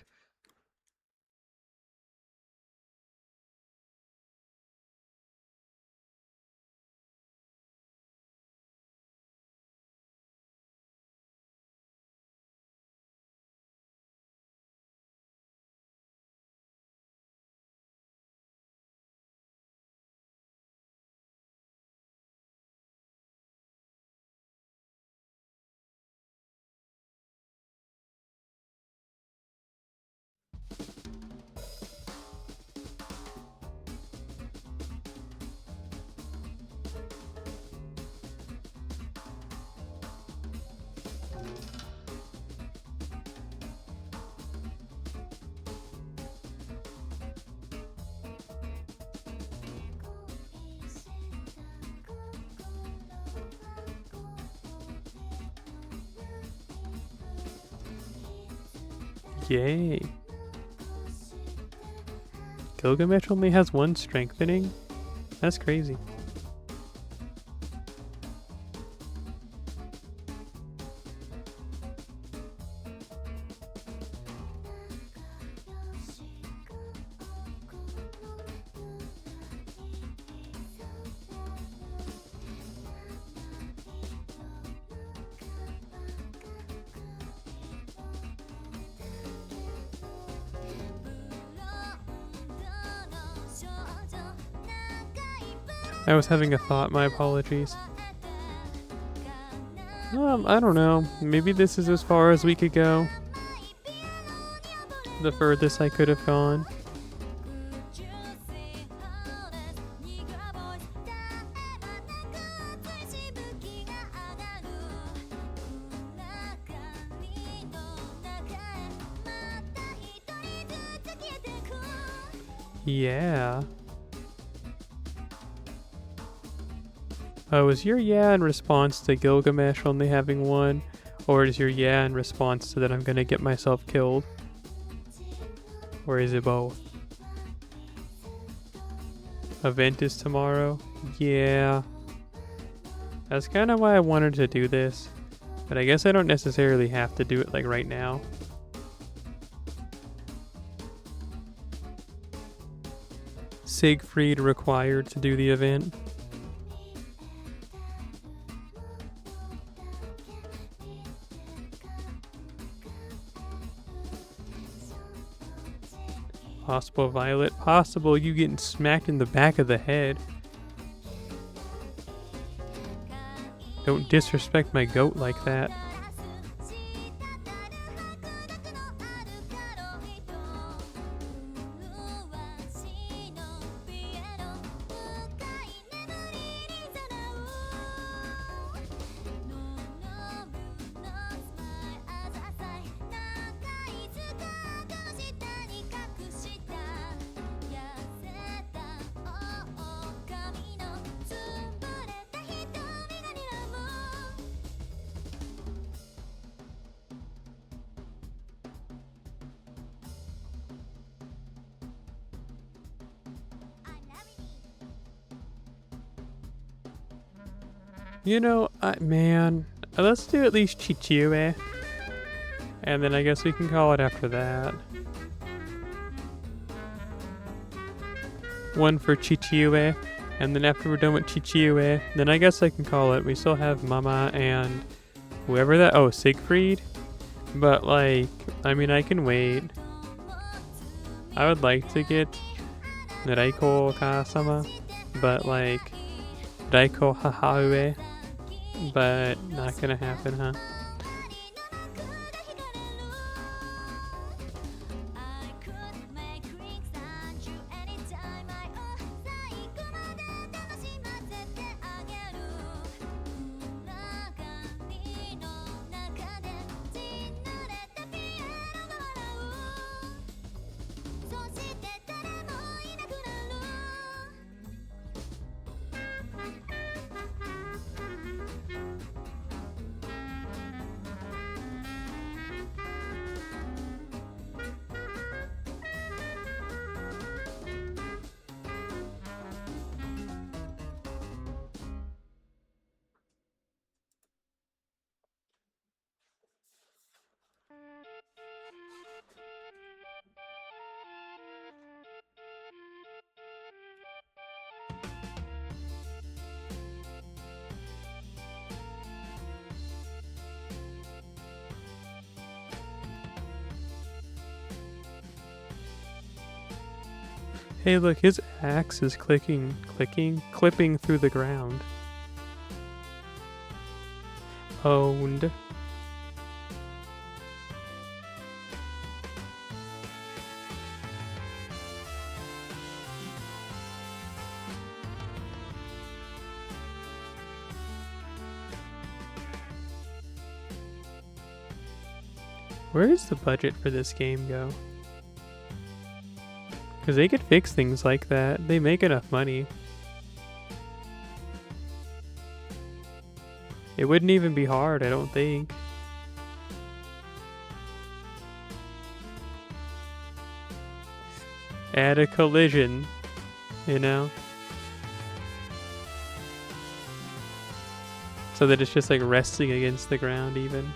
Yay. Gilgamesh only has one strengthening? That's crazy. I was having a thought, my apologies. I don't know. Maybe this is as far as we could go. The furthest I could have gone. Yeah. Oh, is your yeah in response to Gilgamesh only having one? Or is your yeah in response to that I'm gonna get myself killed? Or is it both? Event is tomorrow? Yeah. That's kind of why I wanted to do this. But I guess I don't necessarily have to do it like right now. Siegfried required to do the event. Possible Violet. Possible you getting smacked in the back of the head. Don't disrespect my goat like that. You know, man, let's do at least Chichiue. And then I guess we can call it after that. One for Chichiue. And then after we're done with Chichiue, then I guess I can call it. We still have Mama and whoever that... Oh, Siegfried? But like, I mean, I can wait. I would like to get Reiko Kasama. but like Daiko Hahaue, but not gonna happen, huh? Hey, look, his axe is clipping through the ground. Owned. Where does the budget for this game go? Because they could fix things like that. They make enough money. It wouldn't even be hard, I don't think. Add a collision, you know? So that it's just like resting against the ground even.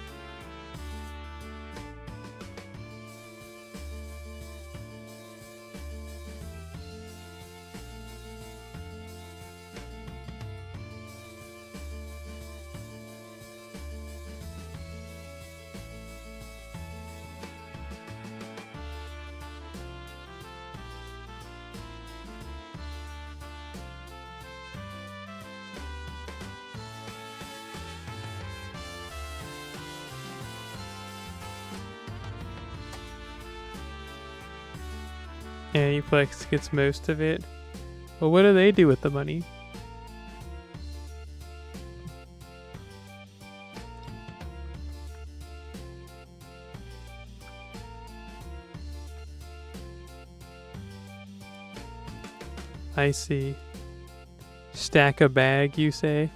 Aniplex gets most of it. Well, what do they do with the money? I see. Stack a bag, you say?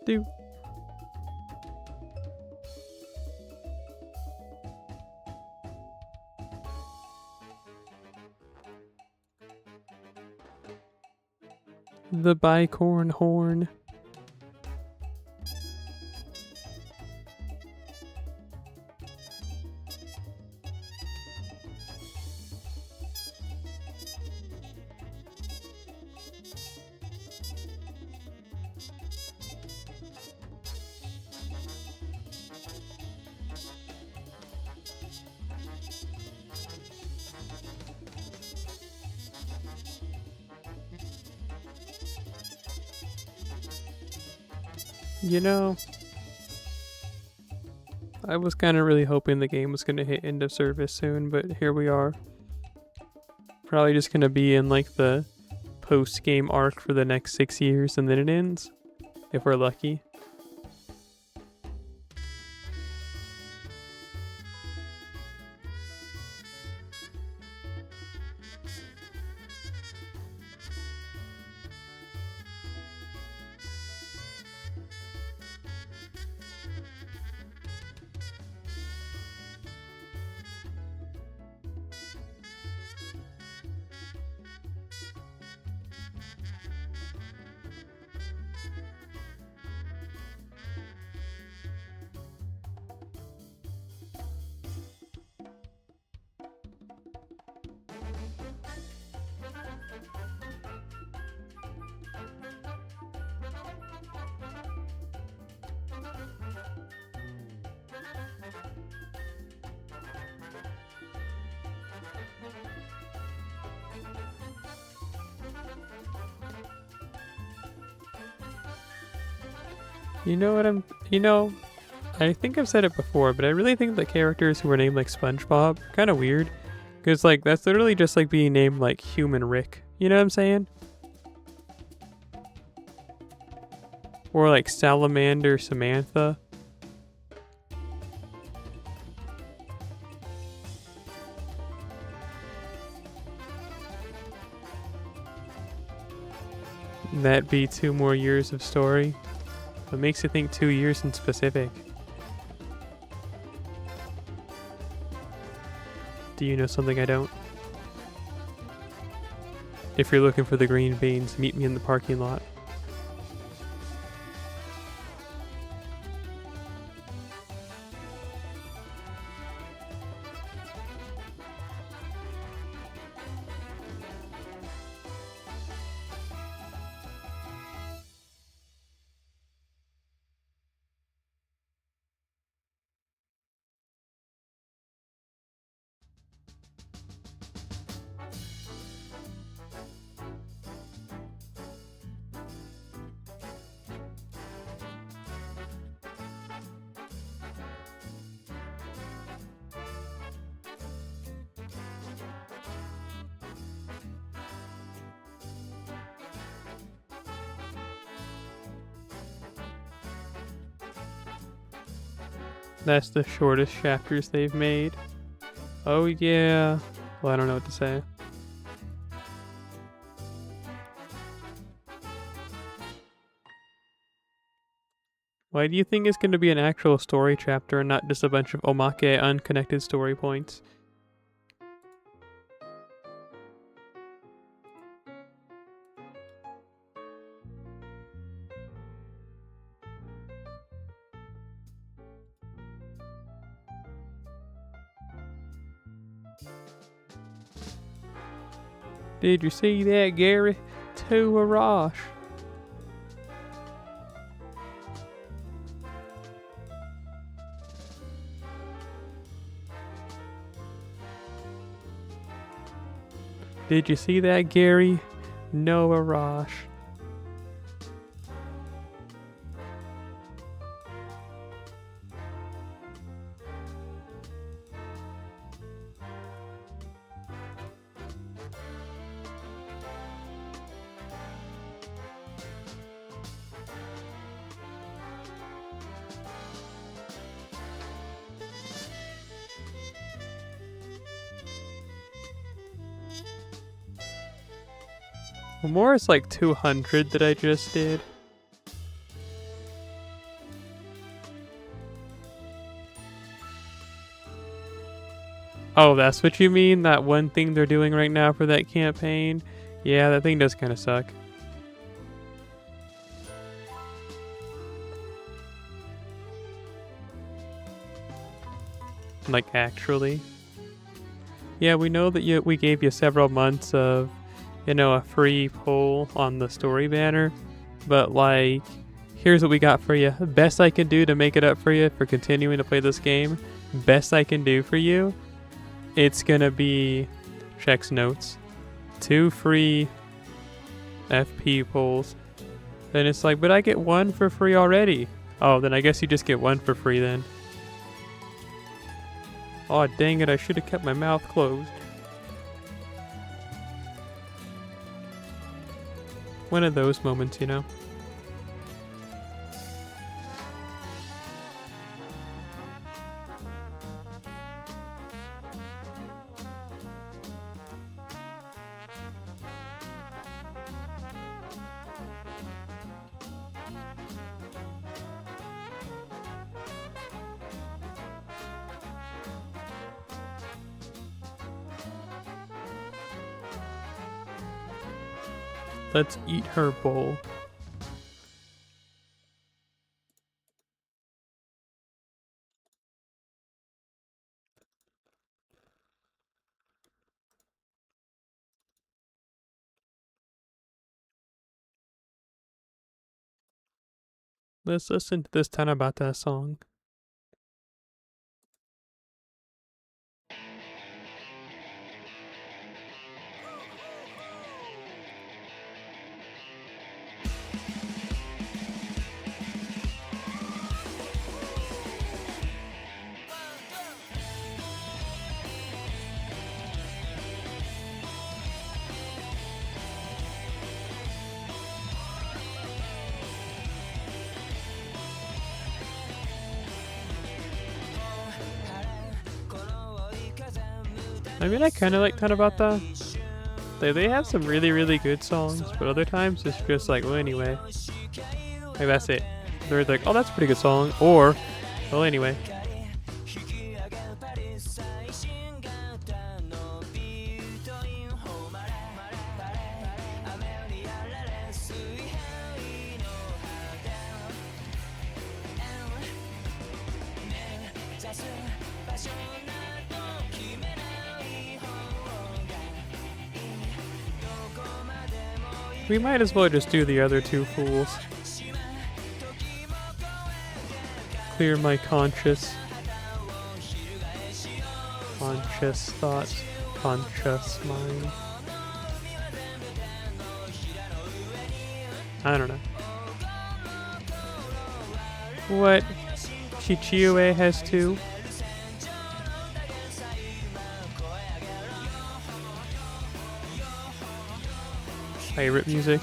Do. The bicorn horn. You know, I was kind of really hoping the game was going to hit end of service soon, but here we are. Probably just going to be in like the post-game arc for the next 6 years and then it ends, if we're lucky. You know what I think I've said it before, but I really think the characters who are named like SpongeBob are kind of weird. Because, like, that's literally just like being named like Human Rick. You know what I'm saying? Or like Salamander Samantha. That'd be 2 more years of story. What makes you think 2 years in specific? Do you know something I don't? If you're looking for the green beans, meet me in the parking lot. That's the shortest chapters they've made. Oh yeah. Well, I don't know what to say. Why do you think it's going to be an actual story chapter and not just a bunch of omake unconnected story points? Did you see that, Gary? To a Rosh. Did you see that, Gary? Noah Rosh. Well, more is like 200 that I just did. Oh, that's what you mean? That one thing they're doing right now for that campaign? Yeah, that thing does kind of suck. Like, actually. Yeah, we know that we gave you several months of, a free poll on the story banner. But, like, here's what we got for you. Best I can do to make it up for you for continuing to play this game. Best I can do for you. It's gonna be checks notes. 2 free FP polls. Then it's like, but I get 1 for free already. Oh, then I guess you just get 1 for free then. Aw, dang it, I should have kept my mouth closed. One of those moments, you know. Let's eat her bowl. Let's listen to this Tanabata song. I mean, I kind of like Tanabata. They have some really, really good songs, but other times it's just like, well, anyway. Like, that's it. They're like, oh, that's a pretty good song. Or, well, anyway. We might as well just do the other two fools. Clear my conscious thoughts, conscious mind. I don't know. What? Chichiue has two? Pirate music.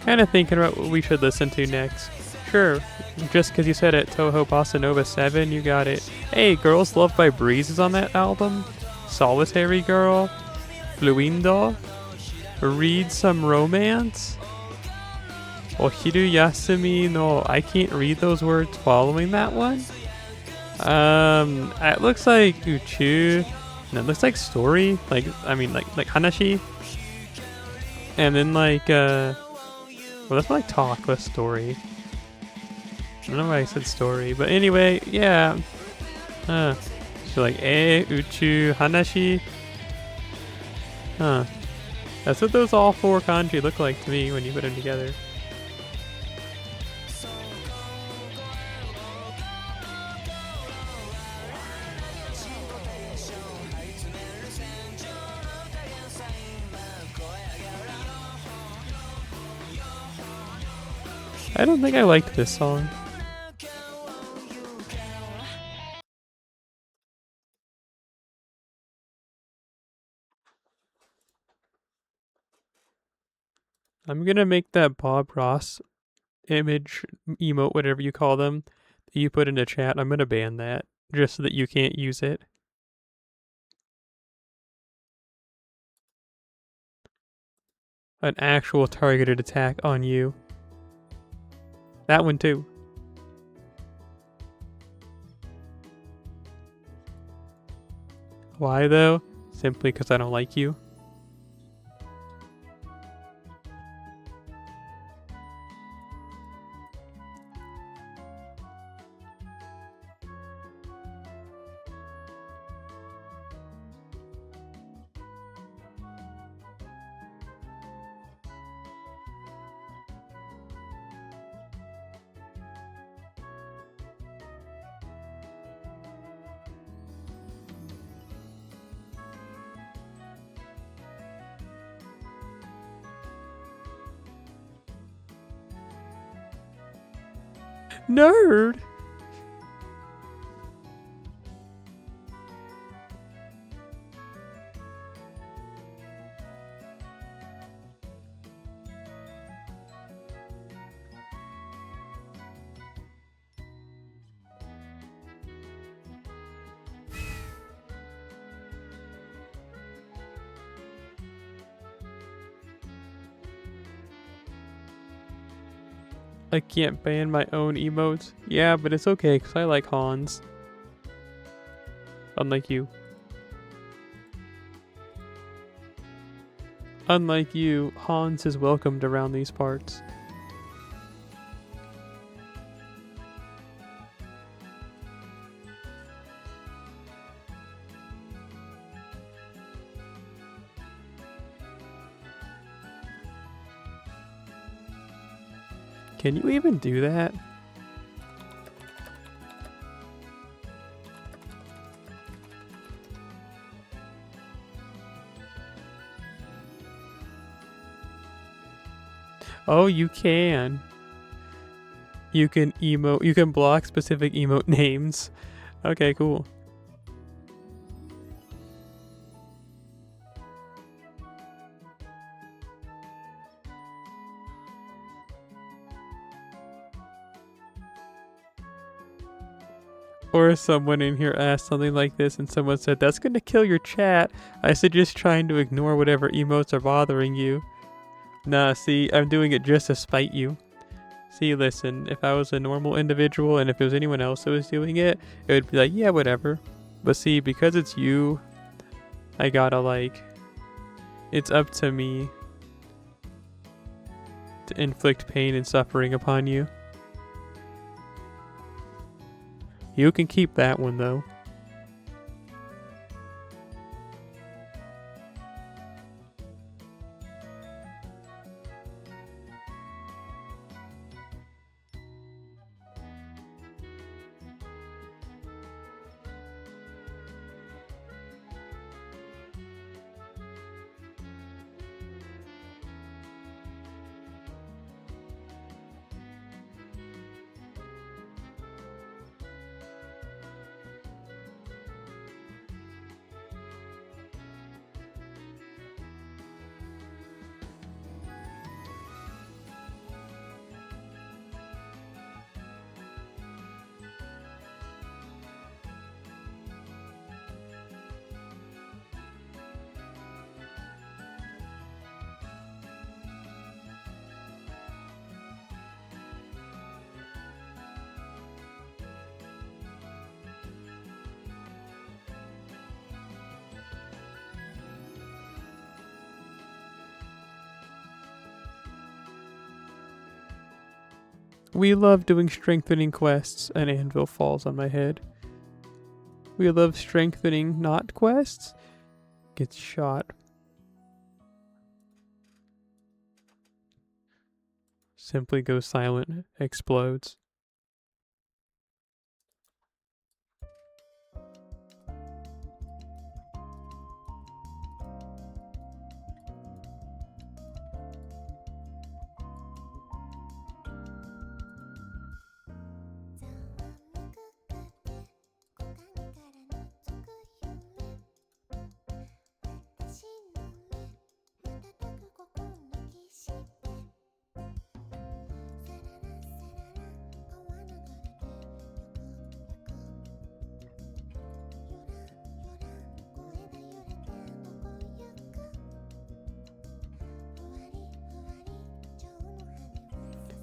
Kind of thinking about what we should listen to next. Sure, just because you said it, Toho Bossa Nova 7, you got it. Hey, Girls Loved by Breeze is on that album. Solitary Girl. Fluindo. Read Some Romance. Ohiru Yasumi no, I can't read those words following that one. It looks like Uchu. And it looks like Story. Like Hanashi. And then well, that's like talk, less story. I don't know why I said story, but anyway, yeah. So like, uchu, hanashi. Huh. That's what those all four kanji look like to me when you put them together. I don't think I liked this song. I'm gonna make that Bob Ross image, emote, whatever you call them, that you put in the chat. I'm gonna ban that, just so that you can't use it. An actual targeted attack on you. That one too. Why though? Simply because I don't like you. Nerd! I can't ban my own emotes. Yeah, but it's okay because I like Hans. Unlike you. Unlike you, Hans is welcomed around these parts. Can you even do that? Oh, you can. You can emote. You can block specific emote names. Okay, cool. Or someone in here asked something like this and someone said, that's gonna kill your chat. I suggest trying to ignore whatever emotes are bothering you. Nah, see, I'm doing it just to spite you. See, listen, if I was a normal individual and if it was anyone else that was doing it, it would be like, yeah, whatever. But see, because it's you, I gotta like, it's up to me to inflict pain and suffering upon you. You can keep that one though. We love doing strengthening quests. An anvil falls on my head. We love strengthening not quests. Gets shot. Simply goes silent. Explodes.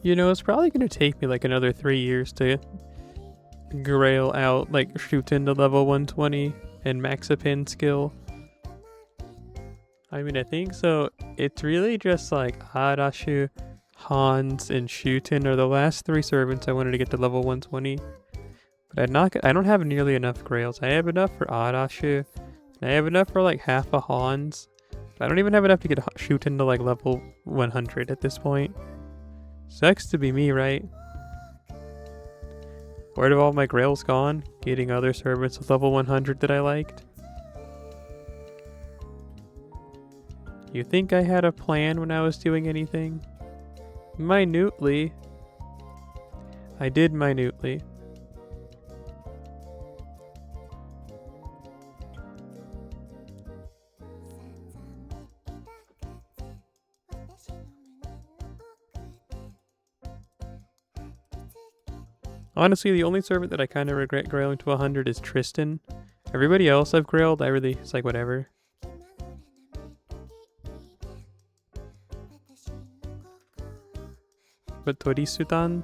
You know, it's probably going to take me like another 3 years to grail out, like shoot into level 120 and max a pin skill. I mean, I think so. It's really just like Arashu, Hans, and Shuten are the last 3 servants I wanted to get to level 120. But I don't have nearly enough grails. I have enough for Arashu, and I have enough for like half a Hans. But I don't even have enough to get Shuten to like level 100 at this point. Sucks to be me, right? Where have all my grails gone? Getting other servants with level 100 that I liked? You think I had a plan when I was doing anything? Minutely. I did minutely. Honestly, the only servant that I kind of regret grailing to 100 is Tristan. Everybody else I've grailed, it's like whatever. But Torisutan,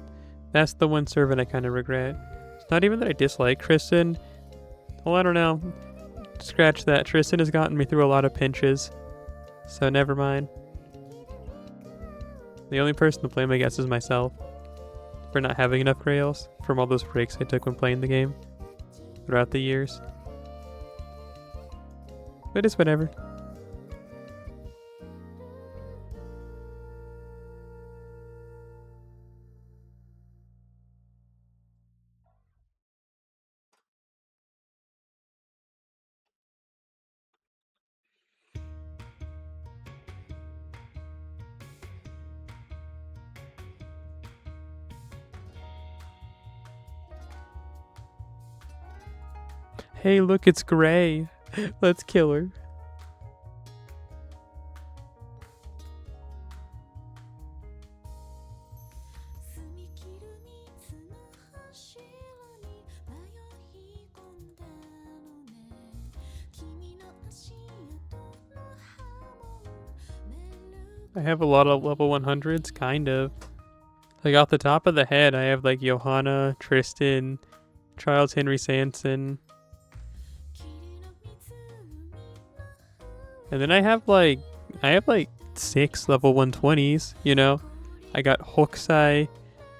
that's the one servant I kind of regret. It's not even that I dislike Tristan. Well, I don't know. Scratch that. Tristan has gotten me through a lot of pinches. So never mind. The only person to blame, I guess, is myself. For not having enough grails from all those breaks I took when playing the game throughout the years. But it's whatever. Hey, look, it's Gray. Let's kill her. I have a lot of level 100s, kind of. Like, off the top of the head, I have, like, Johanna, Tristan, Charles Henry Sanson. And then I have, like, 6 level 120s, you know? I got Hokusai,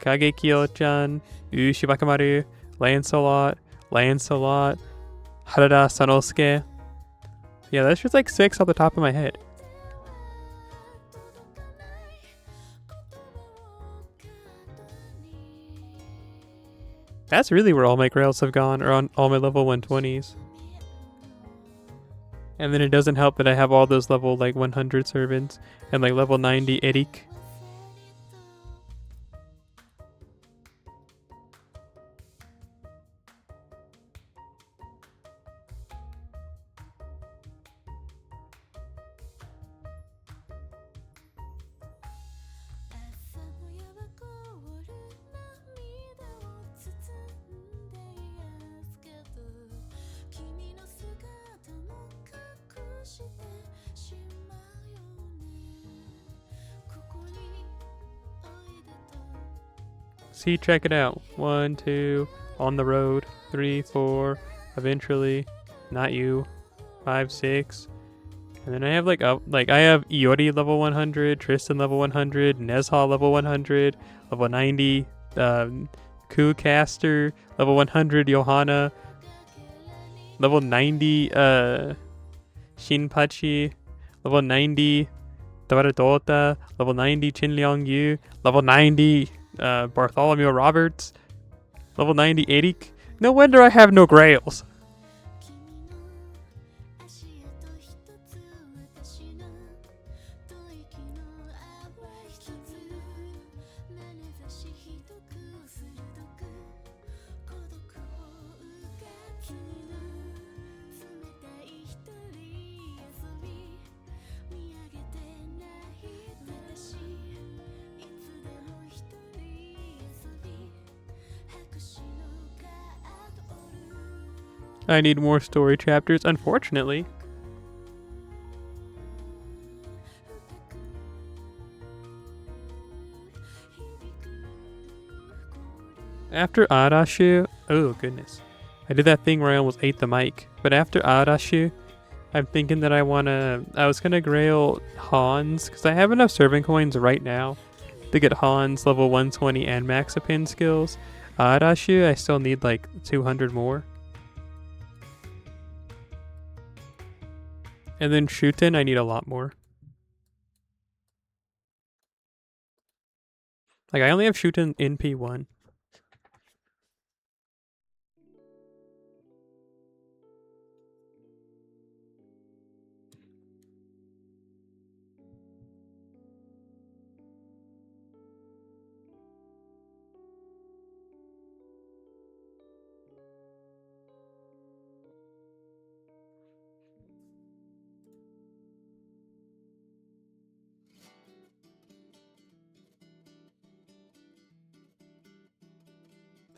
Kagekyo-chan, Shibakamaru, Lancelot, Harada Sanosuke. Yeah, that's just, like, 6 off the top of my head. That's really where all my grails have gone, or on all my level 120s. And then it doesn't help that I have all those level like 100 servants and like level 90 Eric. See, check it out. 1, 2, on the road. 3, 4, eventually, not you. 5, 6. And then I have like I have Iori level 100, Tristan level 100, Nezha level 100, level 90, Caster level 100, Johanna level 90, Shinpachi level 90, Dota level 90, Chin Liang Yu level 90, Bartholomew Roberts level 90, Eric. No wonder I have no grails. I need more story chapters, unfortunately. After Arashu, oh goodness. I did that thing where I almost ate the mic. But after Arashu, I'm thinking that I was gonna grail Hans, because I have enough servant coins right now to get Hans level 120 and Maxipin skills. Arashu, I still need like 200 more. And then Shuten, I need a lot more. Like, I only have Shuten in P1.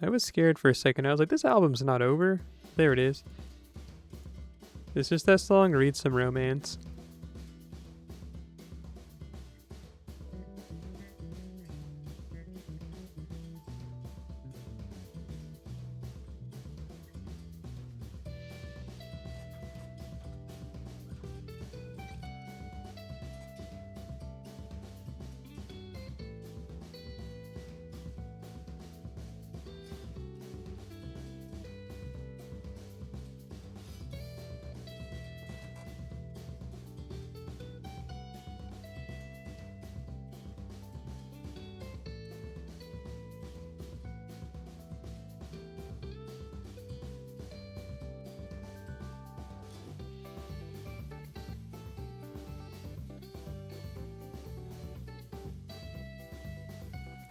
I was scared for a second. I was like, this album's not over. There it is. It's just that song, Read Some Romance.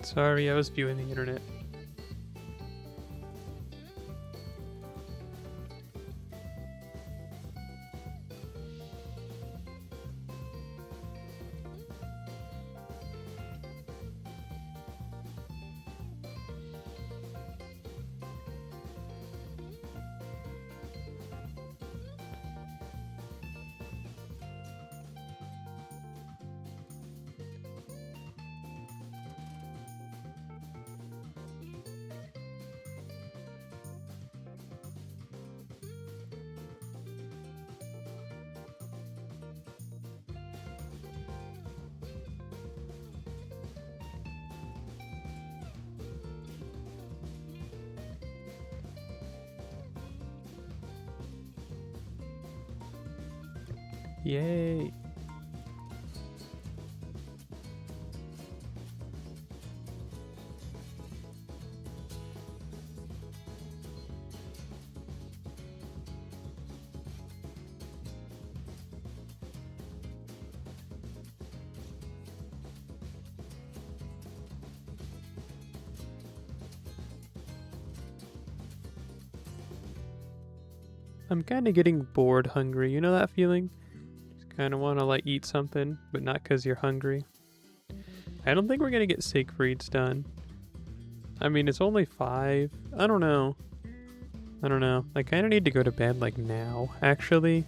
Sorry, I was viewing the internet. Yay. I'm kind of getting bored hungry. You know that feeling? Just kind of want to like eat something, but not because you're hungry. I don't think we're going to get Siegfried's done. I mean, it's only 5. I don't know. I kind of need to go to bed like now, actually.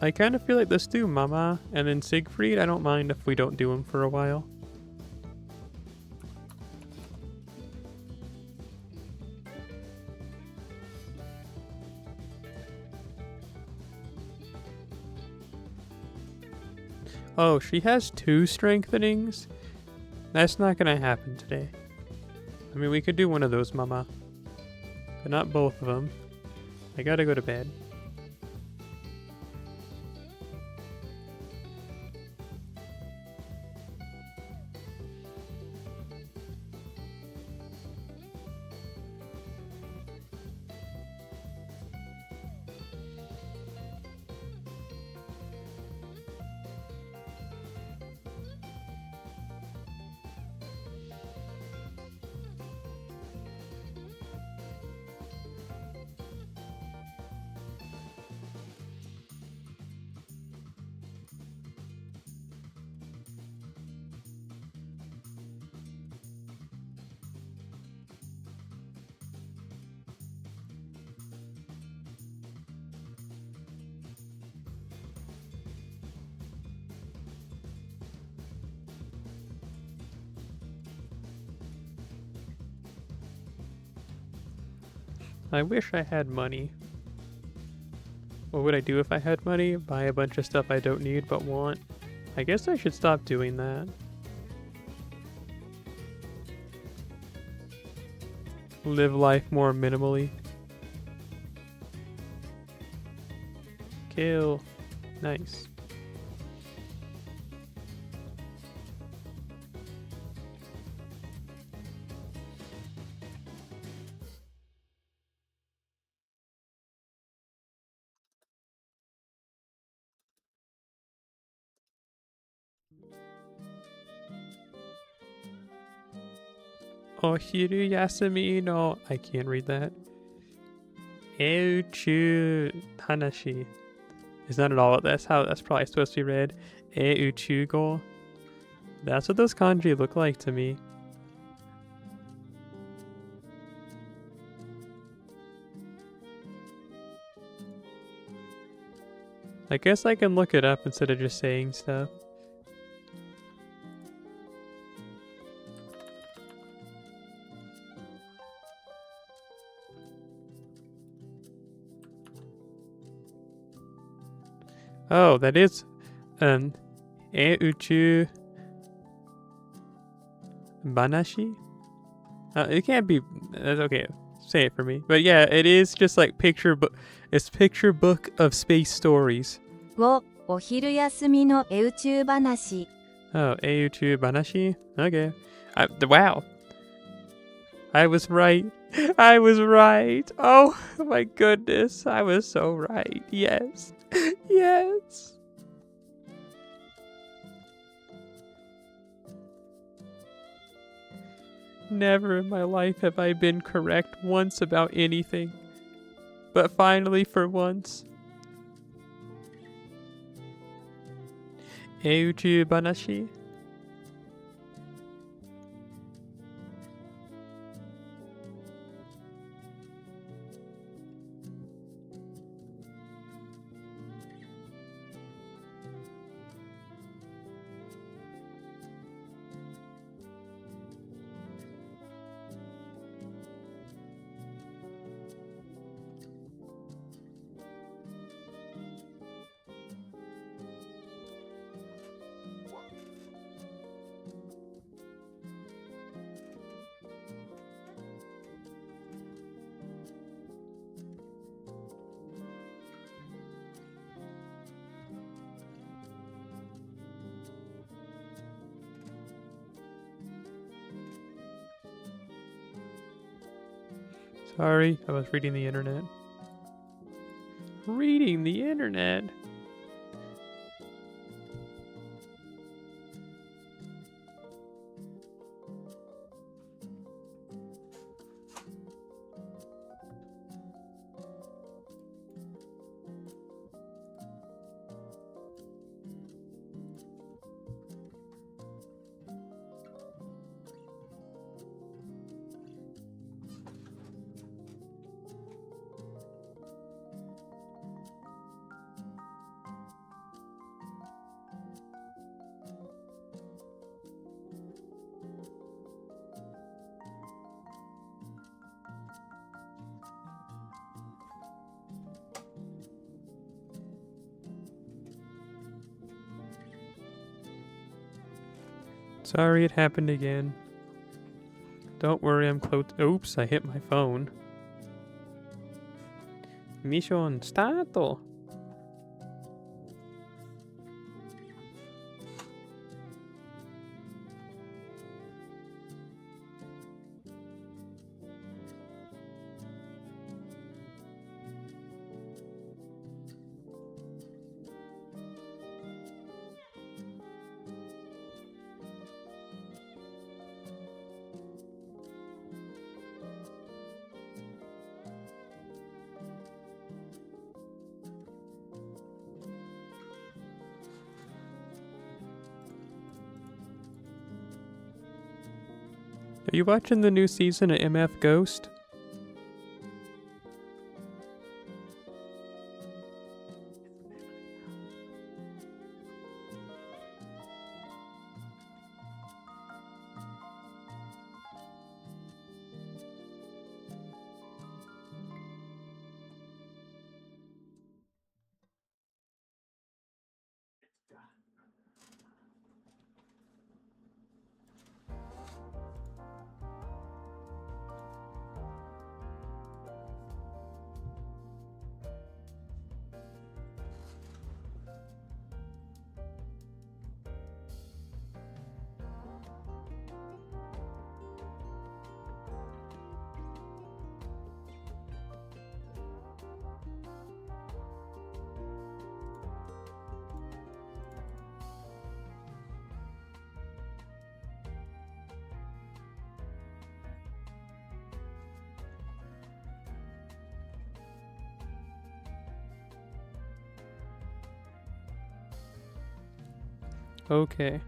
I kind of feel like let's do Mama and then Siegfried. I don't mind if we don't do him for a while. Oh, she has 2 strengthenings? That's not gonna happen today. I mean, we could do one of those, Mama. But not both of them. I gotta go to bed. I wish I had money. What would I do if I had money? Buy a bunch of stuff I don't need but want. I guess I should stop doing that. Live life more minimally. Kill. Nice. Ohiru yasumi no... I can't read that. Euchu hanashi. Is not at all. That's probably supposed to be read. Euchugo. That's what those kanji look like to me. I guess I can look it up instead of just saying stuff. Oh, that is Euchu Banashi? It can't be. That's okay. Say it for me. But yeah, it is just like picture book. It's picture book of space stories. をお昼休みの宇宙話 Oh, Euchu Banashi? Okay. Wow. I was right. I was right. Oh my goodness. I was so right. Yes. Yes. Never in my life have I been correct once about anything. But finally, for once. Euchu Banashi? Sorry, I was reading the internet. Reading the internet? Sorry, it happened again. Don't worry, I'm close. Oops, I hit my phone. Mission starto. Are you watching the new season of MF Ghost? Okay.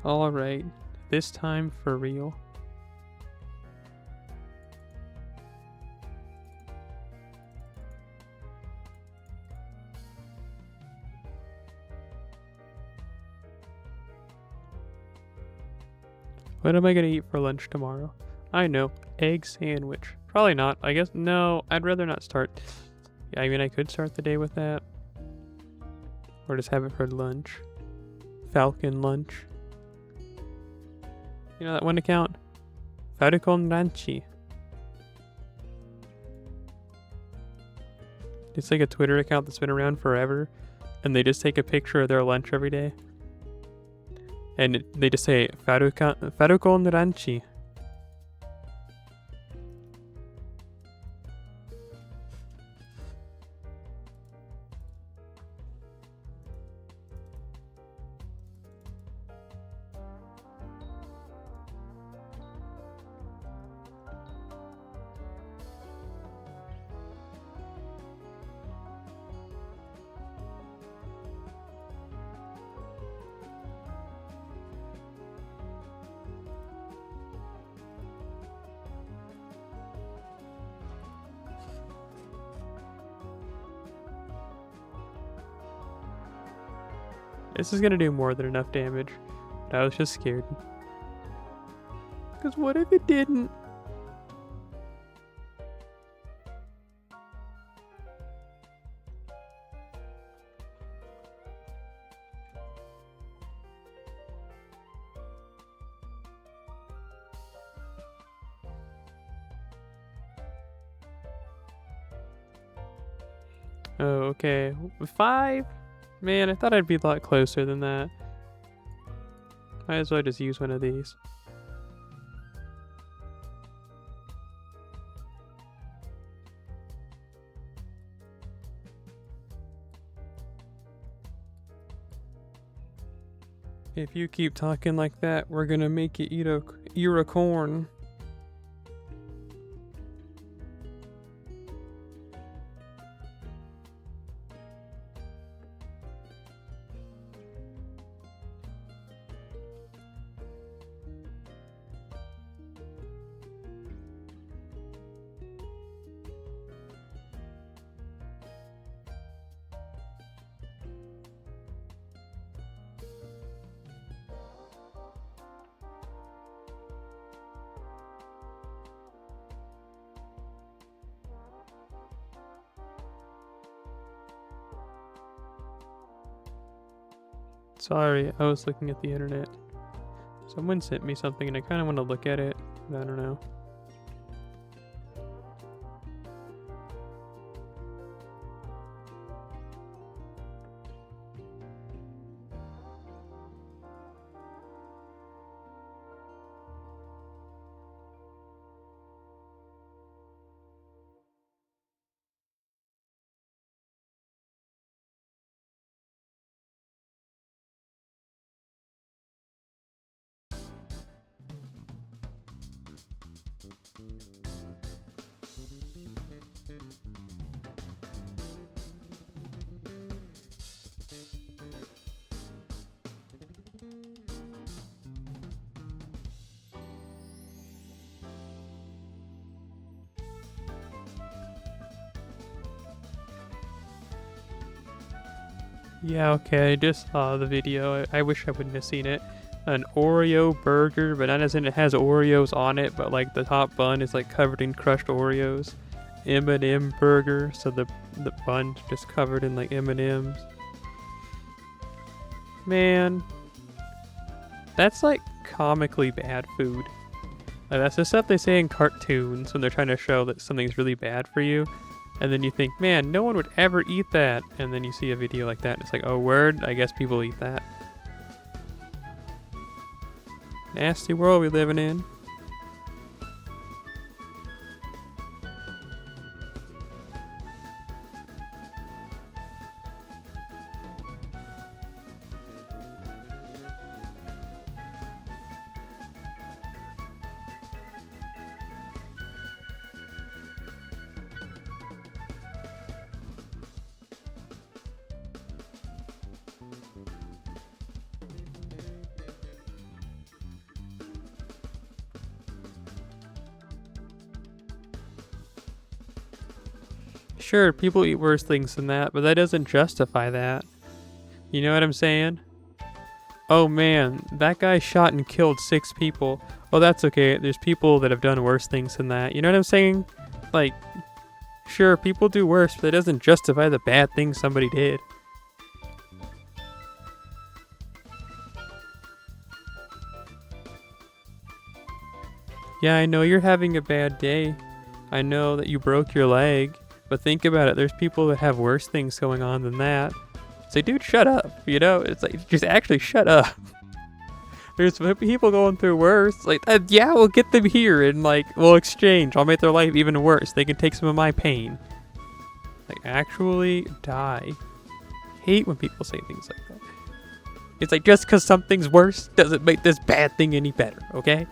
Alright. This time for real. What am I gonna eat for lunch tomorrow? I know. Egg sandwich. Probably not. I guess, no, I'd rather not start. Yeah, I mean, I could start the day with that. Or just have it for lunch. Falcon lunch. You know that one account? Falcon Ranchi. It's like a Twitter account that's been around forever. And they just take a picture of their lunch every day. And they just say, Falcon Ranchi. This is gonna do more than enough damage. But I was just scared. Because what if it didn't? Oh, okay. 5? Man, I thought I'd be a lot closer than that. Might as well just use one of these. If you keep talking like that, we're gonna make you eat a ear of corn. Sorry, I was looking at the internet. Someone sent me something and I kind of want to look at it, but I don't know. Yeah, okay, I just saw the video. I wish I wouldn't have seen it. An Oreo burger, but not as in it has Oreos on it, but like the top bun is like covered in crushed Oreos. M&M burger, so the bun's just covered in like M&Ms. Man, that's like comically bad food. Like, that's the stuff they say in cartoons when they're trying to show that something's really bad for you. And then you think, man, no one would ever eat that. And then you see a video like that and it's like, oh, word, I guess people eat that. Nasty world we living in. Sure, people eat worse things than that, but that doesn't justify that. You know what I'm saying? Oh man, that guy shot and killed 6 people. Oh, that's okay. There's people that have done worse things than that. You know what I'm saying? Like, sure, people do worse, but it doesn't justify the bad things somebody did. Yeah, I know you're having a bad day. I know that you broke your leg. But think about it, there's people that have worse things going on than that. Say, dude, shut up. You know, it's like, just actually shut up. There's people going through worse. Like, yeah, we'll get them here and like, we'll exchange. I'll make their life even worse. They can take some of my pain. Like, actually die. Hate when people say things like that. It's like, just because something's worse doesn't make this bad thing any better, okay?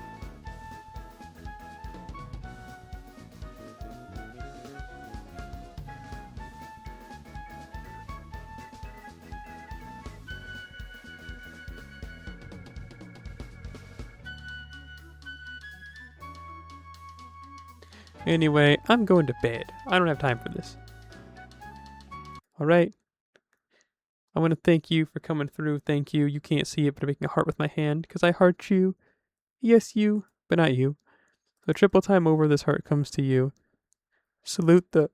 Anyway, I'm going to bed. I don't have time for this. Alright. I want to thank you for coming through. Thank you. You can't see it, but I'm making a heart with my hand because I heart you. Yes, you, but not you. So triple time over, this heart comes to you. Salute the...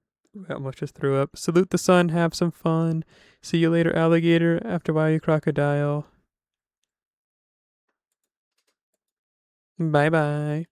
I almost just threw up. Salute the sun. Have some fun. See you later, alligator. After a while, you crocodile. Bye-bye.